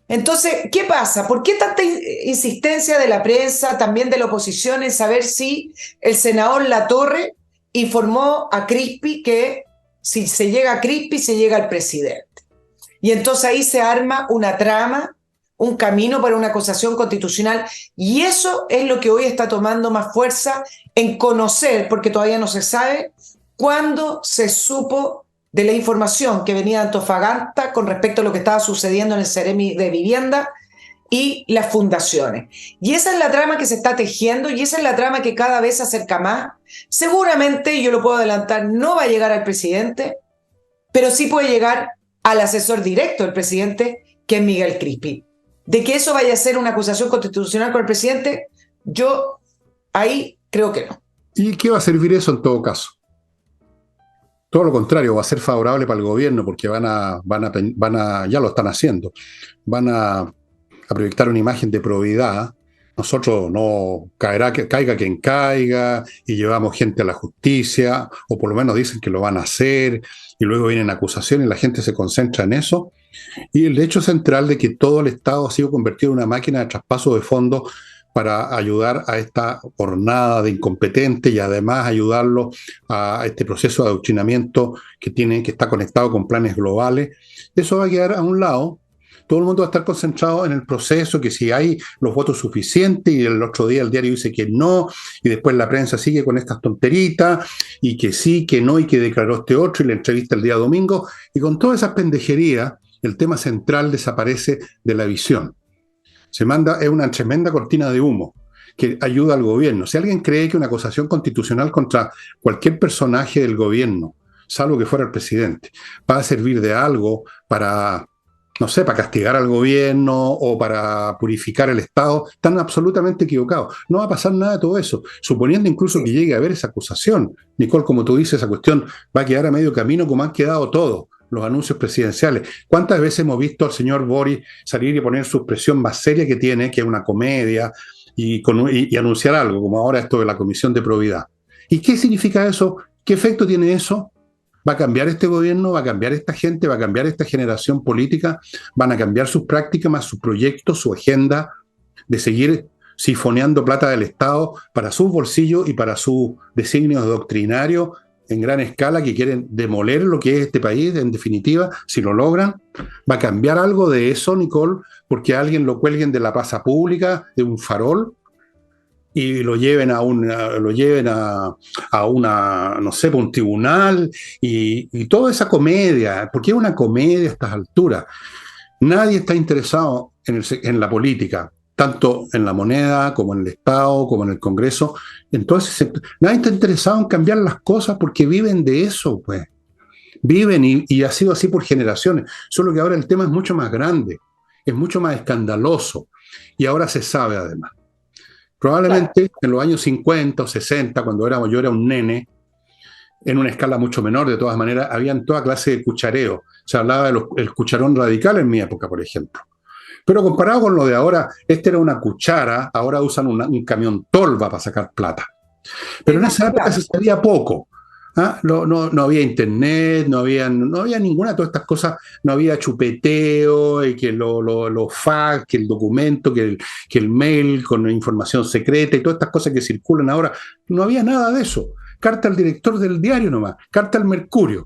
[SPEAKER 2] Entonces, ¿qué pasa? ¿Por qué tanta insistencia de la prensa, también de la oposición, en saber si el senador Latorre informó a Crispi que si se llega a Crispi, se llega al presidente? Y entonces ahí se arma una trama, un camino para una acusación constitucional, y eso es lo que hoy está tomando más fuerza en conocer, porque todavía no se sabe, cuándo se supo de la información que venía de Antofagasta con respecto a lo que estaba sucediendo en el Ceremi de Vivienda y las fundaciones. Y esa es la trama que se está tejiendo y esa es la trama que cada vez se acerca más. Seguramente, yo lo puedo adelantar, no va a llegar al presidente, pero sí puede llegar al asesor directo del presidente, que es Miguel Crispi. De que eso vaya a ser una acusación constitucional con el presidente, yo ahí creo que no.
[SPEAKER 1] ¿Y qué va a servir eso en todo caso? Todo lo contrario, va a ser favorable para el gobierno porque ya lo están haciendo, van a proyectar una imagen de probidad. Nosotros no caiga quien caiga y llevamos gente a la justicia, o por lo menos dicen que lo van a hacer, y luego vienen acusaciones y la gente se concentra en eso. Y el hecho central de que todo el Estado ha sido convertido en una máquina de traspaso de fondos para ayudar a esta hornada de incompetentes y además ayudarlo a este proceso de adoctrinamiento que está conectado con planes globales, eso va a quedar a un lado. Todo el mundo va a estar concentrado en el proceso, que si hay los votos suficientes, y el otro día el diario dice que no, y después la prensa sigue con estas tonteritas, y que sí, que no, y que declaró este otro, y la entrevista el día domingo, y con todas esas pendejerías, el tema central desaparece de la visión. Es una tremenda cortina de humo que ayuda al gobierno. Si alguien cree que una acusación constitucional contra cualquier personaje del gobierno, salvo que fuera el presidente, va a servir de algo para no sé, para castigar al gobierno o para purificar el Estado, están absolutamente equivocados. No va a pasar nada de todo eso, suponiendo incluso que llegue a haber esa acusación. Nicole, como tú dices, esa cuestión va a quedar a medio camino como han quedado todos los anuncios presidenciales. ¿Cuántas veces hemos visto al señor Boris salir y poner su expresión más seria que tiene, que es una comedia, y anunciar algo, como ahora esto de la Comisión de Probidad? ¿Y qué significa eso? ¿Qué efecto tiene eso? ¿Va a cambiar este gobierno? ¿Va a cambiar esta gente? ¿Va a cambiar esta generación política? ¿Van a cambiar sus prácticas, más sus proyectos, su agenda de seguir sifoneando plata del Estado para sus bolsillos y para sus designios doctrinarios en gran escala que quieren demoler lo que es este país, en definitiva, si lo logran? ¿Va a cambiar algo de eso, Nicole, porque a alguien lo cuelguen de la plaza pública, de un farol, y lo lleven a una, no sé, un tribunal y toda esa comedia? Porque es una comedia a estas alturas. Nadie está interesado en la política, tanto en la moneda como en el Estado, como en el Congreso. Entonces, nadie está interesado en cambiar las cosas porque viven de eso, pues. Viven y ha sido así por generaciones. Solo que ahora el tema es mucho más grande, es mucho más escandaloso y ahora se sabe además. Probablemente en los años 50 o 60, cuando yo era un nene, en una escala mucho menor, de todas maneras, habían toda clase de cuchareo. Se hablaba del cucharón radical en mi época, por ejemplo. Pero comparado con lo de ahora, era una cuchara, ahora usan un camión tolva para sacar plata. Pero en esa época se sabía poco. ¿Ah? No había internet, no había ninguna de todas estas cosas, no había chupeteo, y que los fax, que el documento, que el mail con información secreta y todas estas cosas que circulan ahora. No había nada de eso. Carta al director del diario nomás, carta al Mercurio,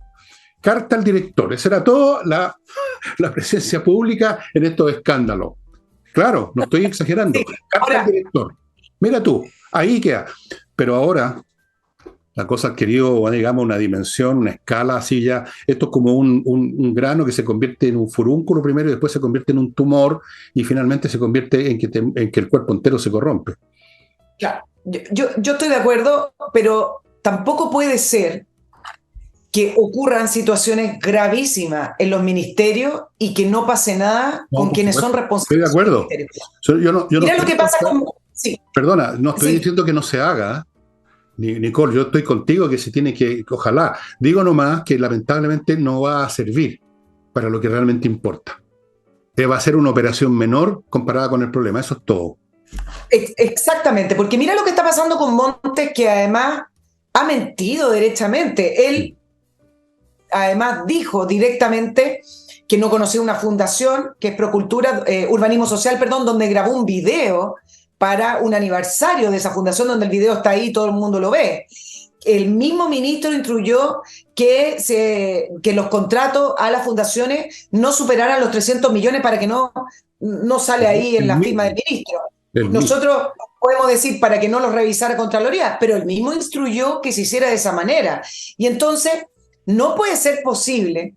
[SPEAKER 1] carta al director. Esa era toda la presencia pública en estos escándalos. Claro, no estoy exagerando. Carta al director. Mira tú, ahí queda. Pero ahora la cosa ha adquirido, digamos, una dimensión, una escala así ya. Esto es como un grano que se convierte en un furúnculo primero y después se convierte en un tumor y finalmente se convierte en que el cuerpo entero se corrompe.
[SPEAKER 2] Claro, yo estoy de acuerdo, pero tampoco puede ser que ocurran situaciones gravísimas en los ministerios y que no pase nada con quienes son responsables.
[SPEAKER 1] Estoy de acuerdo.
[SPEAKER 2] Mira lo que pasa con...
[SPEAKER 1] Sí. Perdona, no estoy diciendo que no se haga. Nicole, yo estoy contigo que se tiene que, ojalá. Digo nomás que lamentablemente no va a servir para lo que realmente importa. Va a ser una operación menor comparada con el problema, eso es todo.
[SPEAKER 2] Exactamente, porque mira lo que está pasando con Montes, que además ha mentido derechamente. Él además dijo directamente que no conocía una fundación, que es Procultura, Urbanismo Social, perdón, donde grabó un video para un aniversario de esa fundación, donde el video está ahí y todo el mundo lo ve. El mismo ministro instruyó que los contratos a las fundaciones no superaran los 300 millones para que no sale ahí en la firma del ministro. Nosotros podemos decir para que no los revisara Contraloría, pero el mismo instruyó que se hiciera de esa manera. Y entonces no puede ser posible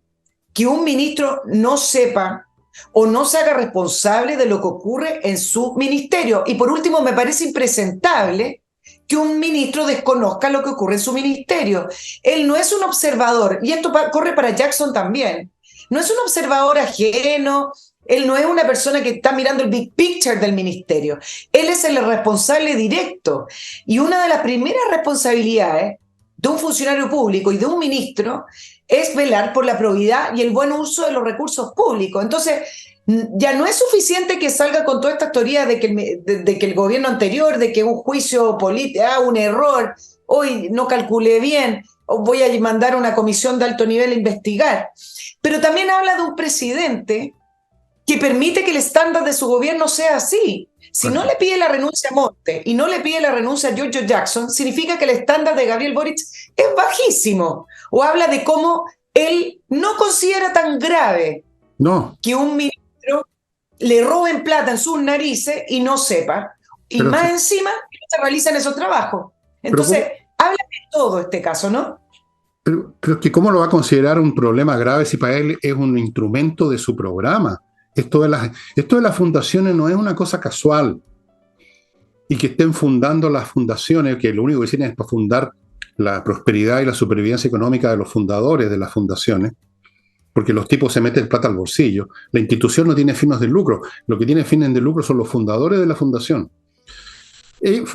[SPEAKER 2] que un ministro no sepa o no se haga responsable de lo que ocurre en su ministerio. Y por último, me parece impresentable que un ministro desconozca lo que ocurre en su ministerio. Él no es un observador, y esto corre para Jackson también, no es un observador ajeno, él no es una persona que está mirando el big picture del ministerio, él es el responsable directo. Y una de las primeras responsabilidades de un funcionario público y de un ministro es velar por la probidad y el buen uso de los recursos públicos. Entonces, ya no es suficiente que salga con toda esta teoría de que el gobierno anterior, de que un juicio político, un error, hoy no calculé bien, o voy a mandar a una comisión de alto nivel a investigar. Pero también habla de un presidente que permite que el estándar de su gobierno sea así. Si no le pide la renuncia a Montes y no le pide la renuncia a Giorgio Jackson, significa que el estándar de Gabriel Boric es bajísimo. O habla de cómo él no considera tan grave que un ministro le roben plata en sus narices y no sepa. Y pero más encima, se realizan esos trabajos. Entonces, habla de todo este caso, ¿no?
[SPEAKER 1] Pero es que ¿cómo lo va a considerar un problema grave si para él es un instrumento de su programa? Esto de las fundaciones no es una cosa casual. Y que estén fundando las fundaciones, que lo único que tienen es para fundar la prosperidad y la supervivencia económica de los fundadores de las fundaciones, porque los tipos se meten plata al bolsillo. La institución no tiene fines de lucro. Lo que tiene fines de lucro son los fundadores de la fundación.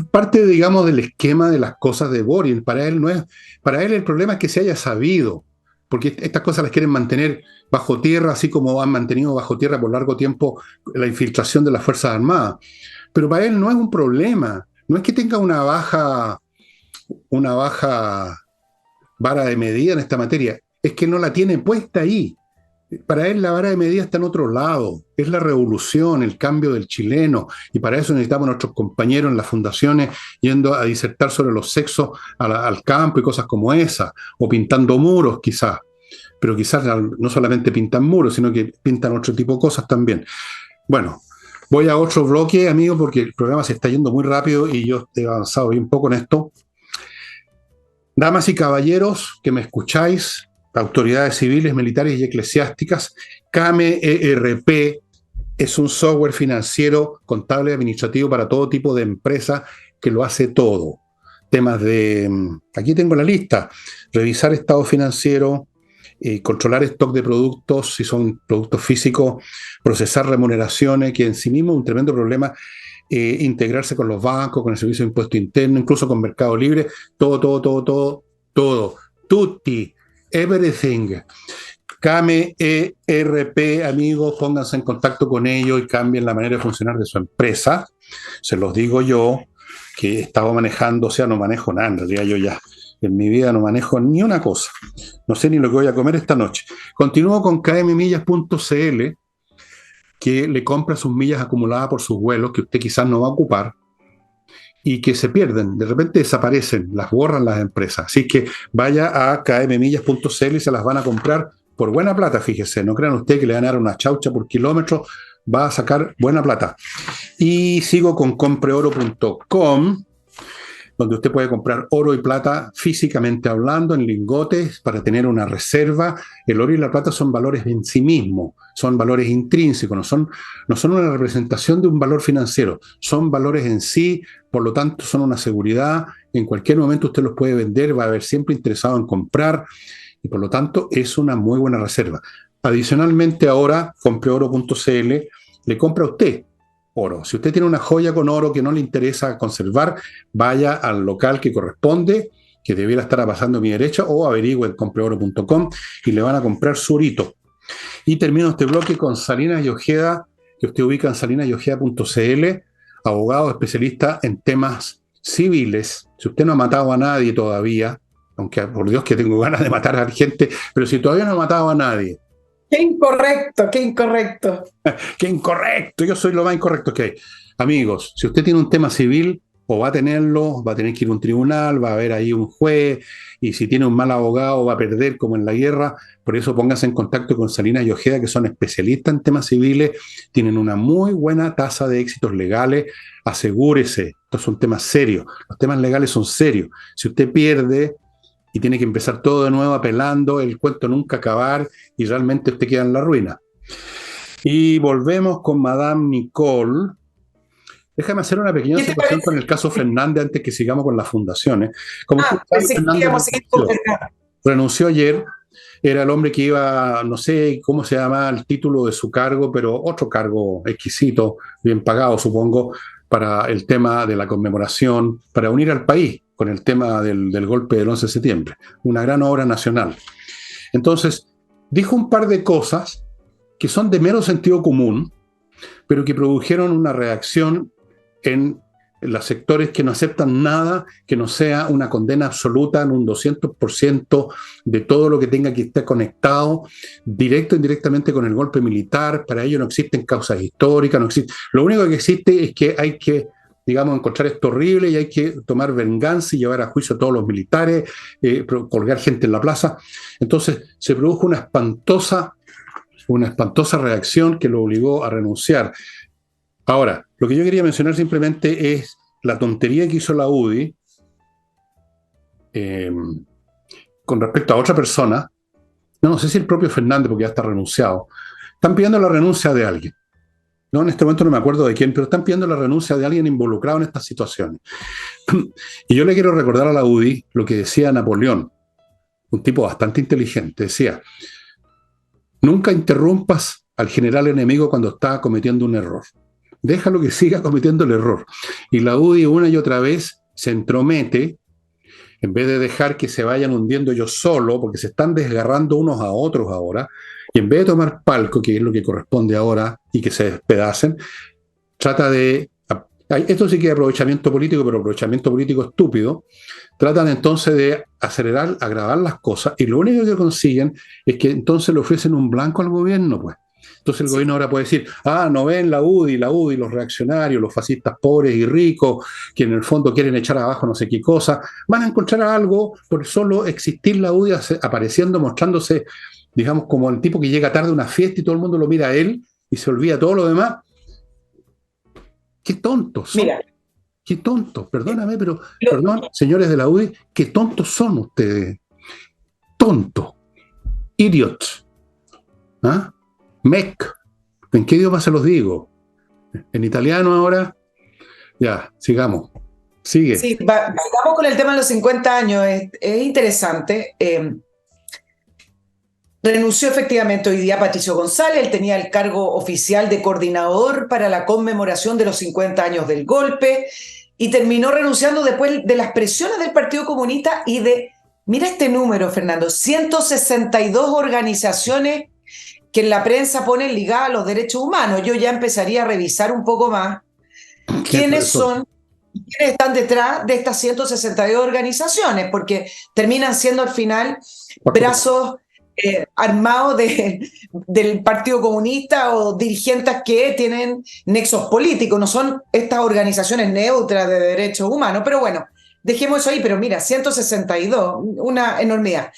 [SPEAKER 1] Parte, digamos, del esquema de las cosas de Boris. Para él el problema es que se haya sabido, porque estas cosas las quieren mantener bajo tierra, así como han mantenido bajo tierra por largo tiempo la infiltración de las Fuerzas Armadas. Pero para él no es un problema. No es que tenga una baja vara de medida en esta materia, es que no la tiene puesta ahí. Para él la vara de medida está en otro lado, es la revolución, el cambio del chileno, y para eso necesitamos a nuestros compañeros en las fundaciones yendo a disertar sobre los sexos al campo y cosas como esa, o pintando muros quizás, pero quizás no solamente pintan muros, sino que pintan otro tipo de cosas también. Bueno, voy a otro bloque, amigos, porque el programa se está yendo muy rápido y yo he avanzado bien poco en esto. Damas y caballeros que me escucháis, autoridades civiles, militares y eclesiásticas, CAME ERP es un software financiero, contable y administrativo para todo tipo de empresa que lo hace todo. Temas de, aquí tengo la lista, revisar estado financiero, controlar stock de productos, si son productos físicos, procesar remuneraciones, que en sí mismo es un tremendo problema. Integrarse con los bancos, con el servicio de impuesto interno, incluso con Mercado Libre, todo. Tutti, everything. CAME ERP, amigos, pónganse en contacto con ellos y cambien la manera de funcionar de su empresa. Se los digo yo, que he estado manejando, o sea, no manejo nada, en realidad yo ya en mi vida no manejo ni una cosa. No sé ni lo que voy a comer esta noche. Continúo con kmmillas.cl, que le compra sus millas acumuladas por sus vuelos, que usted quizás no va a ocupar, y que se pierden, de repente desaparecen, las borran las empresas. Así que vaya a kmmillas.cl y se las van a comprar por buena plata, fíjese. No crean ustedes que le van a dar una chaucha por kilómetro, va a sacar buena plata. Y sigo con compreoro.com, donde usted puede comprar oro y plata físicamente hablando, en lingotes, para tener una reserva. El oro y la plata son valores en sí mismos, son valores intrínsecos, no son una representación de un valor financiero, son valores en sí, por lo tanto son una seguridad. En cualquier momento usted los puede vender, va a haber siempre interesado en comprar, y por lo tanto es una muy buena reserva. Adicionalmente ahora, compreoro.cl le compra a usted oro. Si usted tiene una joya con oro que no le interesa conservar, vaya al local que corresponde, que debiera estar pasando a mi derecha, o averigüe en compreoro.com y le van a comprar su orito. Y termino este bloque con Salinas y Ojeda, que usted ubica en salinasyojeda.cl, abogado especialista en temas civiles. Si usted no ha matado a nadie todavía, aunque por Dios que tengo ganas de matar a gente, pero si todavía no ha matado a nadie.
[SPEAKER 2] Qué incorrecto, qué incorrecto.
[SPEAKER 1] ¡Qué incorrecto! Yo soy lo más incorrecto que hay. Amigos, si usted tiene un tema civil, o va a tenerlo, va a tener que ir a un tribunal, va a haber ahí un juez, y si tiene un mal abogado va a perder como en la guerra. Por eso póngase en contacto con Salinas y Ojeda, que son especialistas en temas civiles, tienen una muy buena tasa de éxitos legales. Asegúrese, estos son temas serios, los temas legales son serios. Si usted pierde y tiene que empezar todo de nuevo apelando, el cuento nunca acabar y realmente usted queda en la ruina. Y volvemos con Madame Nicole. Déjame hacer una pequeña observación con el caso Fernández antes que sigamos con las fundaciones. Como renunció ayer, era el hombre que iba, no sé cómo se llama el título de su cargo, pero otro cargo exquisito, bien pagado supongo, para el tema de la conmemoración, para unir al país con el tema del golpe del 11 de septiembre, una gran obra nacional. Entonces, dijo un par de cosas que son de mero sentido común, pero que produjeron una reacción en los sectores que no aceptan nada que no sea una condena absoluta en un 200% de todo lo que tenga que estar conectado directo o indirectamente con el golpe militar. Para ello no existen causas históricas, no existe. Lo único que existe es que hay que, digamos, encontrar esto horrible y hay que tomar venganza y llevar a juicio a todos los militares, colgar gente en la plaza. Entonces se produjo una espantosa reacción que lo obligó a renunciar. Ahora, lo que yo quería mencionar simplemente es la tontería que hizo la UDI con respecto a otra persona. No sé si el propio Fernández, porque ya está renunciado. Están pidiendo la renuncia de alguien. No, en este momento no me acuerdo de quién, pero están pidiendo la renuncia de alguien involucrado en estas situaciones. Y yo le quiero recordar a la UDI lo que decía Napoleón, un tipo bastante inteligente. Decía, Nunca interrumpas al general enemigo cuando está cometiendo un error. Déjalo que siga cometiendo el error. Y la UDI una y otra vez se entromete, en vez de dejar que se vayan hundiendo ellos solos, porque se están desgarrando unos a otros ahora, y en vez de tomar palco, que es lo que corresponde ahora, y que se despedacen, trata de... Esto sí que es aprovechamiento político, pero aprovechamiento político estúpido. Tratan entonces de acelerar, agravar las cosas, y lo único que consiguen es que entonces le ofrecen un blanco al gobierno, pues. Entonces el gobierno ahora puede decir, no ven la UDI, los reaccionarios, los fascistas pobres y ricos, que en el fondo quieren echar abajo no sé qué cosa, van a encontrar algo por solo existir la UDI apareciendo, mostrándose, digamos, como el tipo que llega tarde a una fiesta y todo el mundo lo mira a él y se olvida todo lo demás. Qué tontos son.
[SPEAKER 2] Mira,
[SPEAKER 1] qué tontos, perdóname, pero, perdón, señores de la UDI, qué tontos son ustedes. Tontos. Idiots. ¿Ah? Mec. ¿En qué idioma se los digo? ¿En italiano ahora? Ya, sigamos. Sigue.
[SPEAKER 2] Sí, vamos con el tema de los 50 años. Es interesante. Renunció efectivamente hoy día Patricio González. Él tenía el cargo oficial de coordinador para la conmemoración de los 50 años del golpe y terminó renunciando después de las presiones del Partido Comunista y mira este número, Fernando, 162 organizaciones que en la prensa ponen ligadas a los derechos humanos. Yo ya empezaría a revisar un poco más quiénes son y quiénes están detrás de estas 162 organizaciones, porque terminan siendo al final brazos armados del Partido Comunista o dirigentes que tienen nexos políticos, no son estas organizaciones neutras de derechos humanos, pero bueno, dejemos eso ahí, pero mira, 162, una enormidad.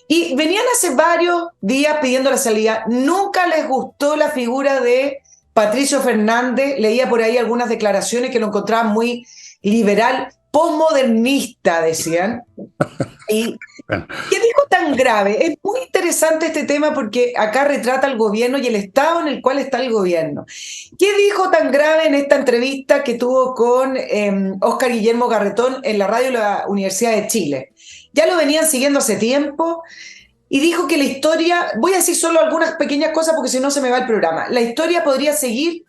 [SPEAKER 2] Y venían hace varios días pidiendo la salida. Nunca les gustó la figura de Patricio Fernández. Leía por ahí algunas declaraciones que lo encontraban muy liberal, posmodernista, decían. ¿Y qué dijo tan grave? Es muy interesante este tema porque acá retrata el gobierno y el estado en el cual está el gobierno. ¿Qué dijo tan grave en esta entrevista que tuvo con Óscar Guillermo Garretón en la radio de la Universidad de Chile? Ya lo venían siguiendo hace tiempo y dijo que la historia, voy a decir solo algunas pequeñas cosas porque si no se me va el programa, la historia podría seguir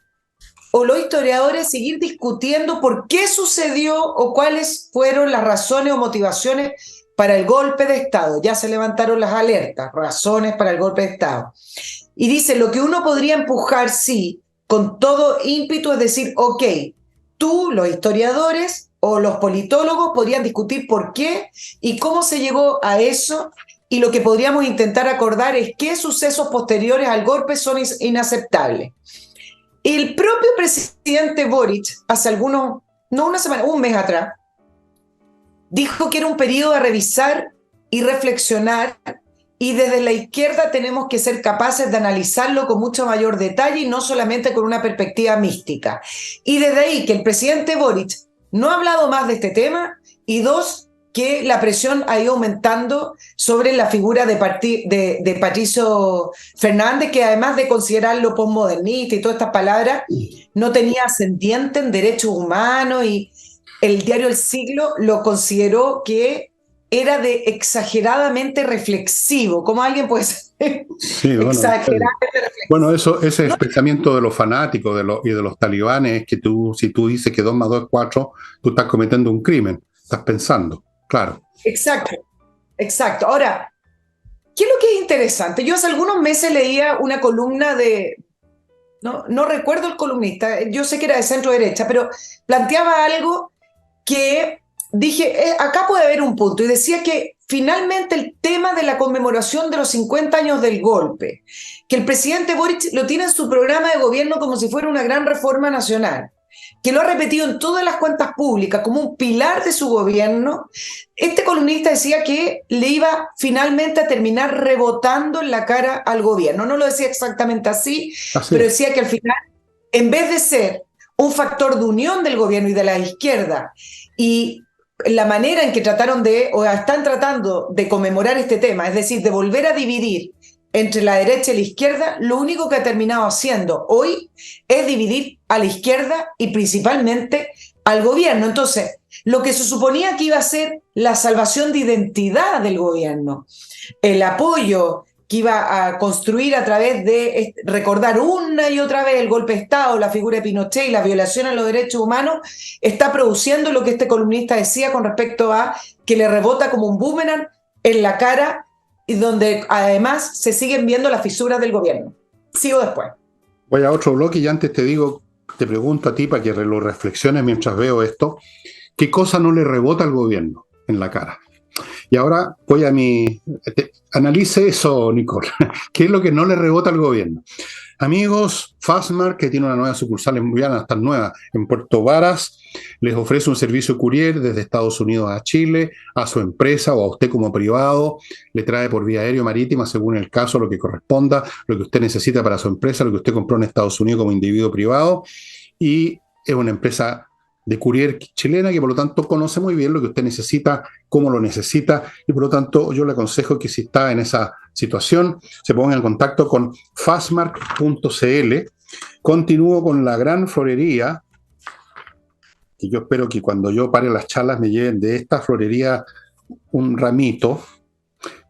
[SPEAKER 2] o los historiadores seguir discutiendo por qué sucedió o cuáles fueron las razones o motivaciones para el golpe de Estado. Ya se levantaron las alertas, razones para el golpe de Estado. Y dice, lo que uno podría empujar, sí, con todo ímpetu, es decir, ok, tú, los historiadores o los politólogos podrían discutir por qué y cómo se llegó a eso, y lo que podríamos intentar acordar es qué sucesos posteriores al golpe son inaceptables. El propio presidente Boric, hace algunos, no una semana, un mes atrás, dijo que era un periodo a revisar y reflexionar, y desde la izquierda tenemos que ser capaces de analizarlo con mucho mayor detalle y no solamente con una perspectiva mística. Y desde ahí que el presidente Boric no ha hablado más de este tema, y dos, que la presión ha ido aumentando sobre la figura de Patricio Fernández, que además de considerarlo posmodernista y todas estas palabras, no tenía ascendiente en derechos humanos, y el diario El Siglo lo consideró que era de exageradamente reflexivo. ¿Cómo alguien puede ser exageradamente reflexivo?
[SPEAKER 1] Bueno, ese es el pensamiento de los fanáticos y de los talibanes, que si tú dices que 2 más 2 es 4, tú estás cometiendo un crimen, estás pensando. Claro.
[SPEAKER 2] Exacto. Ahora, ¿qué es lo que es interesante? Yo hace algunos meses leía una columna no recuerdo el columnista, yo sé que era de centro derecha, pero planteaba algo que dije, acá puede haber un punto, y decía que finalmente el tema de la conmemoración de los 50 años del golpe, que el presidente Boric lo tiene en su programa de gobierno como si fuera una gran reforma nacional, que lo ha repetido en todas las cuentas públicas como un pilar de su gobierno. Este columnista decía que le iba finalmente a terminar rebotando en la cara al gobierno. No lo decía exactamente así, pero decía que al final, en vez de ser un factor de unión del gobierno y de la izquierda, y la manera en que están tratando de conmemorar este tema, es decir, de volver a dividir entre la derecha y la izquierda, lo único que ha terminado haciendo hoy es dividir a la izquierda y principalmente al gobierno. Entonces, lo que se suponía que iba a ser la salvación de identidad del gobierno, el apoyo que iba a construir a través de recordar una y otra vez el golpe de Estado, la figura de Pinochet y la violación a los derechos humanos, está produciendo lo que este columnista decía con respecto a que le rebota como un boomerang en la cara y donde además se siguen viendo las fisuras del gobierno. Sigo después.
[SPEAKER 1] Voy a otro bloque y antes te pregunto a ti para que lo reflexiones mientras veo esto. ¿Qué cosa no le rebota al gobierno en la cara? Y ahora voy a analice eso, Nicole. ¿Qué es lo que no le rebota al gobierno? Amigos, Fastmark, que tiene una nueva sucursal tan nueva en Puerto Varas, les ofrece un servicio courier desde Estados Unidos a Chile, a su empresa o a usted como privado, le trae por vía aérea o marítima, según el caso, lo que corresponda, lo que usted necesita para su empresa, lo que usted compró en Estados Unidos como individuo privado, y es una empresa de courier chilena que por lo tanto conoce muy bien lo que usted necesita, cómo lo necesita, y por lo tanto yo le aconsejo que si está en esa situación se ponga en contacto con fastmark.cl. Continúo con la gran florería, y yo espero que cuando yo pare las charlas me lleven de esta florería un ramito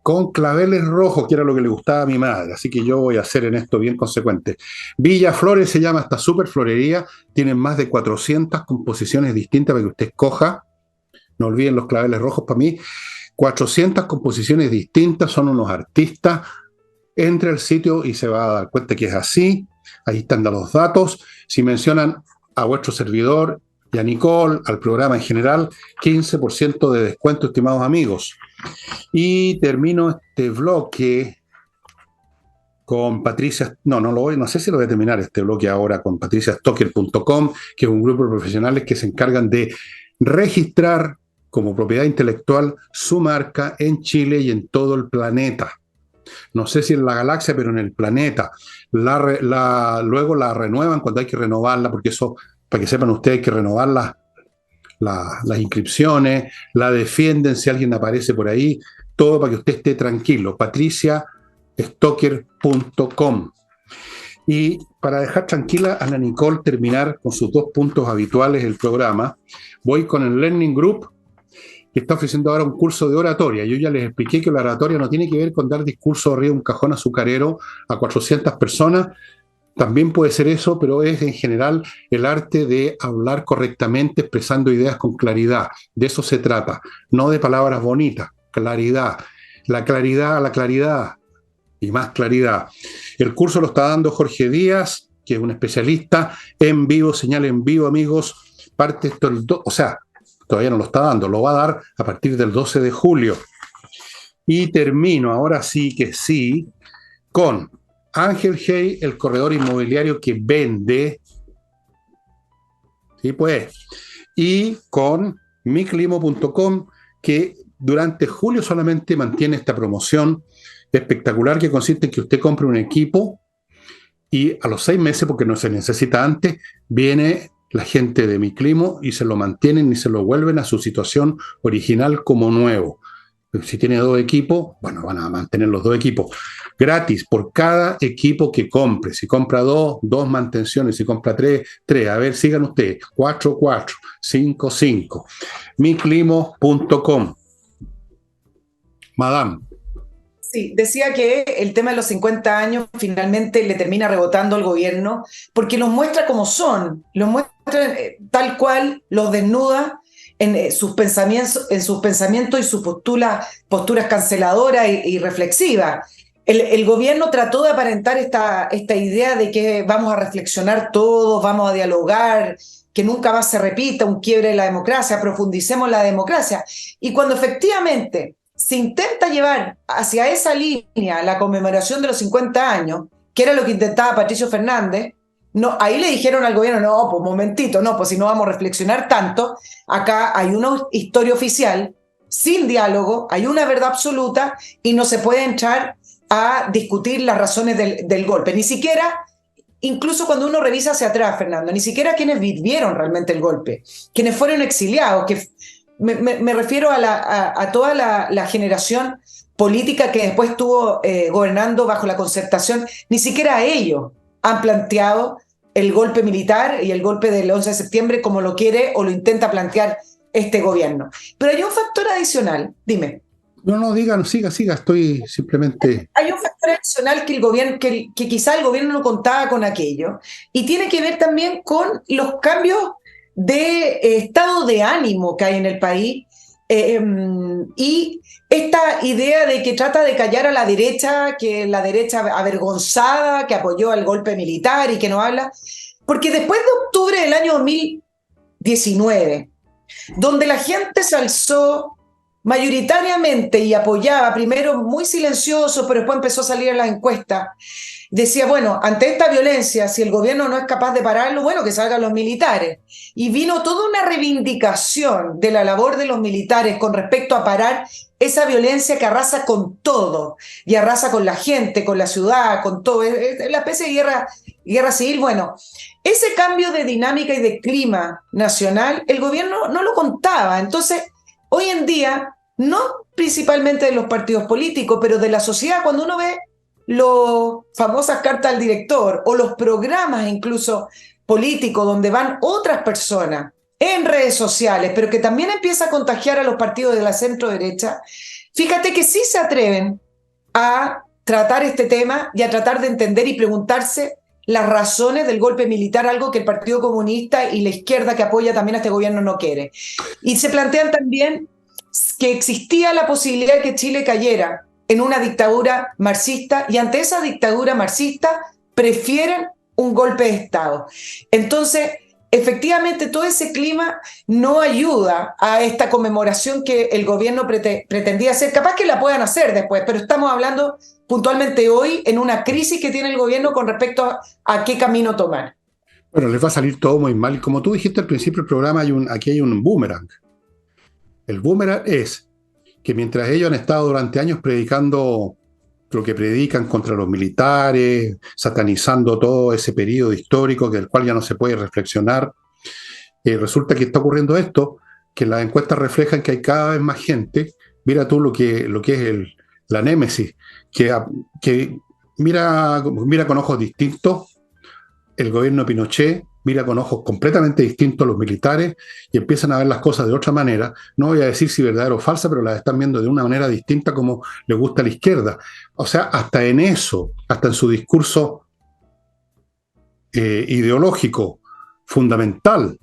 [SPEAKER 1] con claveles rojos, que era lo que le gustaba a mi madre, así que yo voy a ser en esto bien consecuente. Villa Flores se llama esta super florería, tienen más de 400 composiciones distintas para que usted escoja, no olviden los claveles rojos para mí, 400 composiciones distintas, son unos artistas, entre al sitio y se va a dar cuenta que es así, ahí están los datos, si mencionan a vuestro servidor y a Nicole, al programa en general, 15% de descuento, estimados amigos. Y termino este bloque con Patricia, no sé si lo voy a terminar este bloque ahora con patriciastocker.com, que es un grupo de profesionales que se encargan de registrar como propiedad intelectual su marca en Chile y en todo el planeta. No sé si en la galaxia, pero en el planeta. Luego la renuevan cuando hay que renovarla, porque eso, para que sepan ustedes, hay que renovar las inscripciones, la defienden si alguien aparece por ahí, todo para que usted esté tranquilo. patriciastocker.com. Y para dejar tranquila a la Nicole terminar con sus 2 puntos habituales del programa, voy con el Learning Group, que está ofreciendo ahora un curso de oratoria. Yo ya les expliqué que la oratoria no tiene que ver con dar discurso arriba de un cajón azucarero a 400 personas. También puede ser eso, pero es en general el arte de hablar correctamente, expresando ideas con claridad. De eso se trata, no de palabras bonitas, claridad. La claridad y más claridad. El curso lo está dando Jorge Díaz, que es un especialista en vivo, señal en vivo, amigos. Parte esto todavía no lo está dando, lo va a dar a partir del 12 de julio. Y termino, ahora sí que sí, con Ángel Hey, el corredor inmobiliario que vende, ¿sí? Pues, y con miclimo.com, que durante julio solamente mantiene esta promoción espectacular que consiste en que usted compre un equipo y a los 6 meses, porque no se necesita antes, viene la gente de Miclimo y se lo mantienen y se lo vuelven a su situación original como nuevo. Si tiene 2 equipos, bueno, van a mantener los 2 equipos. Gratis por cada equipo que compre. Si compra 2 mantenciones. Si compra 3. A ver, sigan ustedes. 4, 5, 5. Miclimo.com. Madame.
[SPEAKER 2] Sí, decía que el tema de los 50 años finalmente le termina rebotando al gobierno porque los muestra como son, los muestra tal cual, los desnuda en sus pensamientos y sus posturas canceladoras y reflexivas. El gobierno trató de aparentar esta idea de que vamos a reflexionar todos, vamos a dialogar, que nunca más se repita un quiebre de la democracia, profundicemos la democracia. Y cuando efectivamente se intenta llevar hacia esa línea la conmemoración de los 50 años, que era lo que intentaba Patricio Fernández, no, ahí le dijeron al gobierno, no, pues momentito, no, pues si no vamos a reflexionar tanto, acá hay una historia oficial, sin diálogo, hay una verdad absoluta y no se puede entrar a discutir las razones del golpe. Ni siquiera, incluso cuando uno revisa hacia atrás, Fernando, ni siquiera quienes vivieron realmente el golpe, quienes fueron exiliados, que me refiero a toda la generación política que después estuvo gobernando bajo la Concertación, ni siquiera ellos han planteado el golpe militar y el golpe del 11 de septiembre como lo quiere o lo intenta plantear este gobierno. Pero hay un factor adicional, dime.
[SPEAKER 1] No, no, digan, siga, estoy simplemente...
[SPEAKER 2] Hay un factor adicional que el gobierno, que quizá el gobierno no contaba con aquello, y tiene que ver también con los cambios de estado de ánimo que hay en el país, y esta idea de que trata de callar a la derecha, que la derecha avergonzada, que apoyó al golpe militar y que no habla, porque después de octubre del año 2019, donde la gente se alzó mayoritariamente y apoyaba, primero muy silencioso, pero después empezó a salir en las encuestas, decía, bueno, ante esta violencia, si el gobierno no es capaz de pararlo, bueno, que salgan los militares. Y vino toda una reivindicación de la labor de los militares con respecto a parar esa violencia que arrasa con todo, y arrasa con la gente, con la ciudad, con todo, es la especie de guerra civil. Bueno, ese cambio de dinámica y de clima nacional, el gobierno no lo contaba. Entonces, hoy en día, no principalmente de los partidos políticos, pero de la sociedad, cuando uno ve las famosas cartas al director o los programas incluso políticos donde van otras personas en redes sociales, pero que también empieza a contagiar a los partidos de la centro derecha, fíjate que sí se atreven a tratar este tema y a tratar de entender y preguntarse las razones del golpe militar, algo que el Partido Comunista y la izquierda que apoya también a este gobierno no quiere. Y se plantean también que existía la posibilidad de que Chile cayera en una dictadura marxista, y ante esa dictadura marxista prefieren un golpe de Estado. Entonces, efectivamente, todo ese clima no ayuda a esta conmemoración que el gobierno pretendía hacer. Capaz que la puedan hacer después, pero estamos hablando puntualmente hoy en una crisis que tiene el gobierno con respecto a qué camino tomar.
[SPEAKER 1] Bueno, les va a salir todo muy mal. Como tú dijiste al principio del programa, aquí hay un boomerang. El boomerang es que mientras ellos han estado durante años predicando lo que predican contra los militares, satanizando todo ese periodo histórico del cual ya no se puede reflexionar, resulta que está ocurriendo esto, que las encuestas reflejan que hay cada vez más gente. Mira tú lo que es la némesis, que mira con ojos distintos el gobierno de Pinochet, mira con ojos completamente distintos a los militares y empiezan a ver las cosas de otra manera. No voy a decir si verdadera o falsa, pero las están viendo de una manera distinta como les gusta a la izquierda. O sea, hasta en eso, hasta en su discurso ideológico fundamental,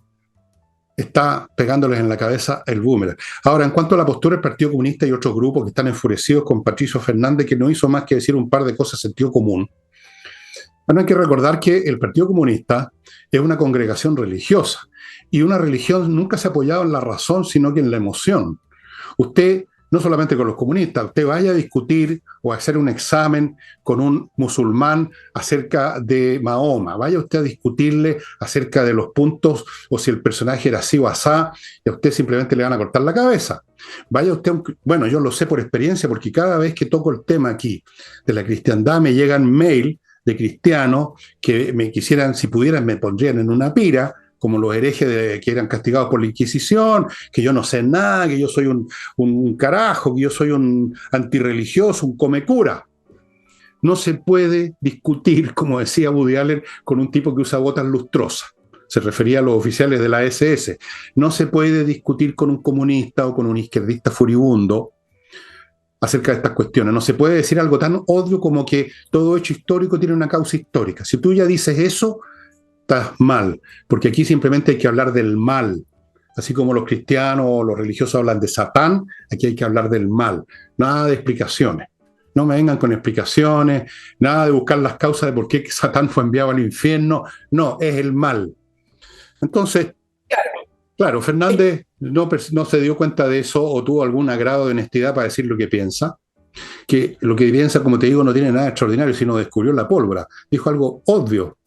[SPEAKER 1] está pegándoles en la cabeza el boomerang. Ahora, en cuanto a la postura del Partido Comunista y otros grupos que están enfurecidos con Patricio Fernández, que no hizo más que decir un par de cosas de sentido común. Bueno, hay que recordar que el Partido Comunista es una congregación religiosa, y una religión nunca se ha apoyado en la razón, sino que en la emoción. Usted, no solamente con los comunistas, usted vaya a discutir o a hacer un examen con un musulmán acerca de Mahoma, vaya usted a discutirle acerca de los puntos o si el personaje era así o asá, y a usted simplemente le van a cortar la cabeza. Vaya usted, bueno, yo lo sé por experiencia, porque cada vez que toco el tema aquí de la cristiandad me llegan mail de cristianos que me quisieran, si pudieran, me pondrían en una pira, como los herejes que eran castigados por la Inquisición, que yo no sé nada, que yo soy un carajo, que yo soy un antirreligioso, un comecura. No se puede discutir, como decía Woody Allen, con un tipo que usa botas lustrosas. Se refería a los oficiales de la SS. No se puede discutir con un comunista o con un izquierdista furibundo acerca de estas cuestiones. No se puede decir algo tan obvio como que todo hecho histórico tiene una causa histórica. Si tú ya dices eso, estás mal, porque aquí simplemente hay que hablar del mal. Así como los cristianos o los religiosos hablan de Satán, aquí hay que hablar del mal. Nada de explicaciones. No me vengan con explicaciones, nada de buscar las causas de por qué Satán fue enviado al infierno. No, es el mal. Entonces, claro, Fernández no se dio cuenta de eso o tuvo algún grado de honestidad para decir lo que piensa. Que lo que piensa, como te digo, no tiene nada extraordinario, sino descubrió la pólvora. Dijo algo obvio,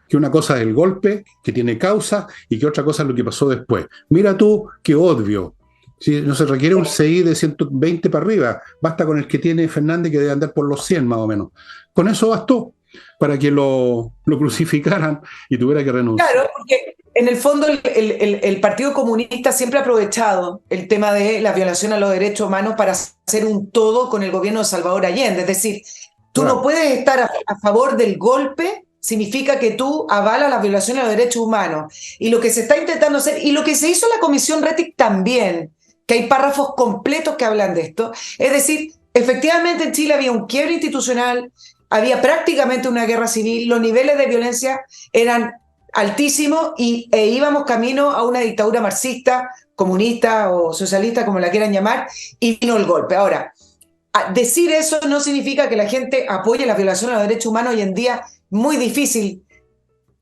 [SPEAKER 1] que una cosa es el golpe, que tiene causa, y que otra cosa es lo que pasó después. Mira tú, qué obvio. Si no se requiere un CI de 120 para arriba, basta con el que tiene Fernández, que debe andar por los 100 más o menos. Con eso bastó para que lo crucificaran y tuviera que renunciar.
[SPEAKER 2] Claro, porque en el fondo el Partido Comunista siempre ha aprovechado el tema de la violación a los derechos humanos para hacer un todo con el gobierno de Salvador Allende. Es decir, tú no puedes estar a favor del golpe, significa que tú avalas la violación a los derechos humanos. Y lo que se está intentando hacer, y lo que se hizo en la Comisión Rettig también, que hay párrafos completos que hablan de esto. Es decir, efectivamente en Chile había un quiebre institucional, había prácticamente una guerra civil, los niveles de violencia eran altísimos e íbamos camino a una dictadura marxista, comunista o socialista, como la quieran llamar, y vino el golpe. Ahora, decir eso no significa que la gente apoye la violación a los derechos humanos. Hoy en día muy difícil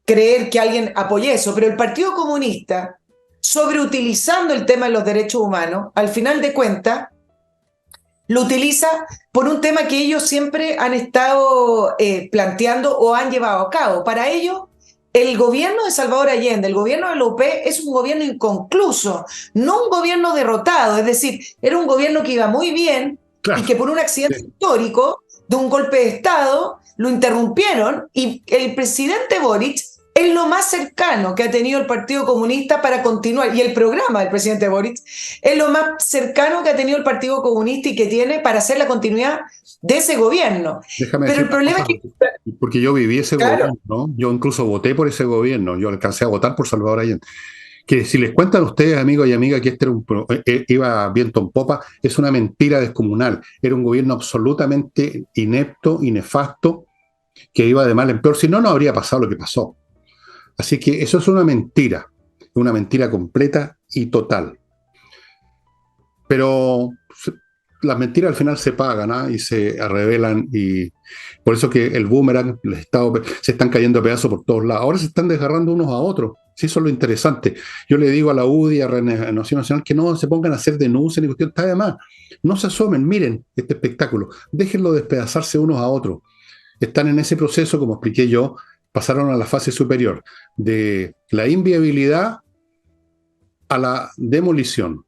[SPEAKER 2] creer que alguien apoye eso, pero el Partido Comunista, sobreutilizando el tema de los derechos humanos, al final de cuentas, lo utiliza por un tema que ellos siempre han estado planteando o han llevado a cabo. Para ellos, el gobierno de Salvador Allende, el gobierno de la UP, es un gobierno inconcluso, no un gobierno derrotado. Es decir, era un gobierno que iba muy bien, claro, y que por un accidente histórico de un golpe de Estado lo interrumpieron, y el presidente Boric es lo más cercano que ha tenido el Partido Comunista para continuar, y el programa del presidente Boric es lo más cercano que ha tenido el Partido Comunista y que tiene para hacer la continuidad de ese gobierno.
[SPEAKER 1] Déjame Pero el problema es que... Porque yo viví ese gobierno, ¿no? Yo incluso voté por ese gobierno, yo alcancé a votar por Salvador Allende. Que si les cuentan a ustedes, amigos y amigas, que este era iba viento en popa, es una mentira descomunal. Era un gobierno absolutamente inepto y nefasto, que iba de mal en peor. Si no, no habría pasado lo que pasó. Así que eso es una mentira completa y total. Pero las mentiras al final se pagan, ¿eh? Y se revelan, y por eso que el boomerang, el Estado, se están cayendo a pedazos por todos lados. Ahora se están desgarrando unos a otros. Sí, eso es lo interesante. Yo le digo a la UDI, a Renovación Nacional, que no se pongan a hacer denuncias ni cuestión, está de más. No se asomen, miren este espectáculo, déjenlo despedazarse unos a otros. Están en ese proceso, como expliqué yo, pasaron a la fase superior, de la inviabilidad a la demolición.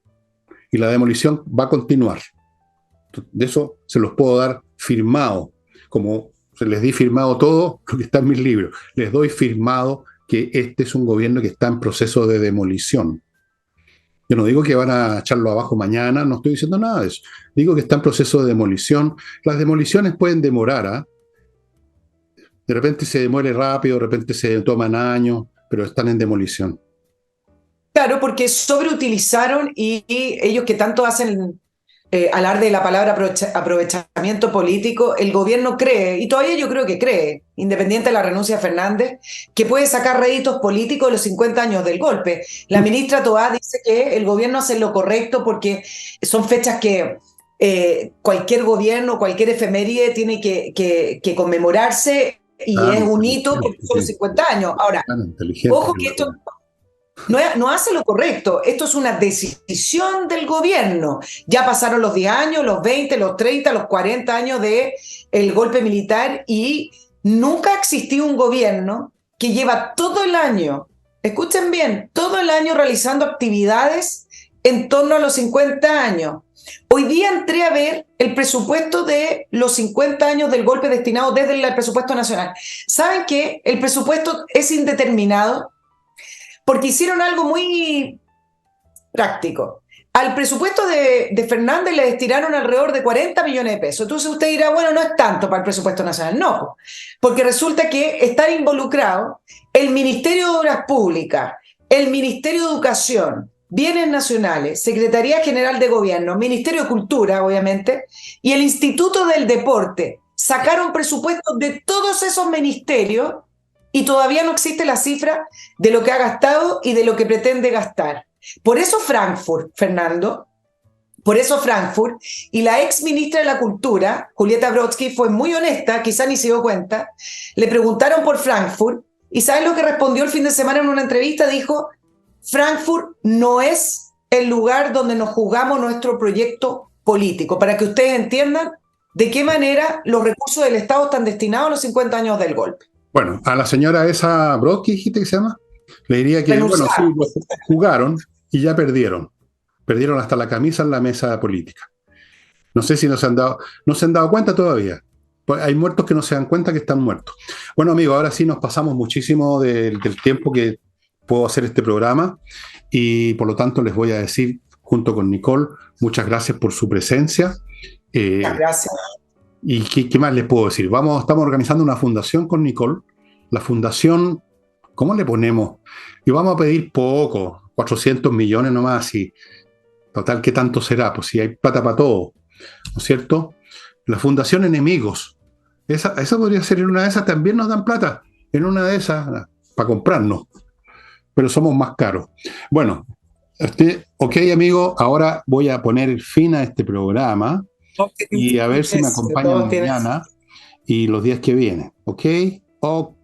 [SPEAKER 1] Y la demolición va a continuar. De eso se los puedo dar firmado, como se les di firmado todo lo que está en mis libros. Les doy firmado que este es un gobierno que está en proceso de demolición. Yo no digo que van a echarlo abajo mañana, no estoy diciendo nada de eso. Digo que está en proceso de demolición. Las demoliciones pueden demorar, ¿eh? De repente se demuere rápido, de repente se toman años, pero están en demolición.
[SPEAKER 2] Claro, porque sobreutilizaron y ellos que tanto hacen alarde de la palabra aprovechamiento político, el gobierno cree, y todavía yo creo que cree, independiente de la renuncia de Fernández, que puede sacar réditos políticos de los 50 años del golpe. La ministra Toá dice que el gobierno hace lo correcto porque son fechas que cualquier gobierno, cualquier efeméride tiene que conmemorarse, y es un hito porque son los 50 años. Ahora, ojo que esto no hace lo correcto, esto es una decisión del gobierno. Ya pasaron los 10 años, los 20, los 30, los 40 años del golpe militar, y nunca ha existido un gobierno que lleva todo el año, escuchen bien, todo el año realizando actividades en torno a los 50 años. Hoy día entré a ver el presupuesto de los 50 años del golpe destinado desde el presupuesto nacional. ¿Saben qué? El presupuesto es indeterminado porque hicieron algo muy práctico. Al presupuesto de Fernández le destinaron alrededor de 40 millones de pesos. Entonces usted dirá, bueno, no es tanto para el presupuesto nacional. No, porque resulta que están involucrados el Ministerio de Obras Públicas, el Ministerio de Educación, Bienes Nacionales, Secretaría General de Gobierno, Ministerio de Cultura, obviamente, y el Instituto del Deporte. Sacaron presupuestos de todos esos ministerios y todavía no existe la cifra de lo que ha gastado y de lo que pretende gastar. Por eso Frankfurt, Fernando, por eso Frankfurt, y la ex ministra de la Cultura, Julieta Brodsky, fue muy honesta, quizá ni se dio cuenta, le preguntaron por Frankfurt, y ¿sabes lo que respondió el fin de semana en una entrevista? Dijo: Frankfurt no es el lugar donde nos jugamos nuestro proyecto político, para que ustedes entiendan de qué manera los recursos del Estado están destinados a los 50 años del golpe.
[SPEAKER 1] Bueno, a la señora esa Brodsky, ¿dijiste que se llama? Le diría que, bueno, sí, jugaron y ya perdieron. Perdieron hasta la camisa en la mesa política. No sé si no se han dado cuenta todavía. Pues hay muertos que no se dan cuenta que están muertos. Bueno, amigos, ahora sí nos pasamos muchísimo del tiempo que puedo hacer este programa, y por lo tanto les voy a decir, junto con Nicole, muchas gracias por su presencia.
[SPEAKER 2] Gracias.
[SPEAKER 1] ¿Y qué más les puedo decir? Estamos organizando una fundación con Nicole. La fundación, ¿cómo le ponemos? Y vamos a pedir poco, 400 millones nomás, y Total, ¿qué tanto será? Pues si hay plata para todo, ¿no es cierto? La Fundación Enemigos, esa podría ser, en una de esas también nos dan plata, en una de esas, para comprarnos, pero somos más caros. Bueno, ok, amigo, ahora voy a poner fin a este programa y a ver si me acompañan
[SPEAKER 2] Todos tienen.
[SPEAKER 1] mañana y los días que vienen, ¿ok? Ok.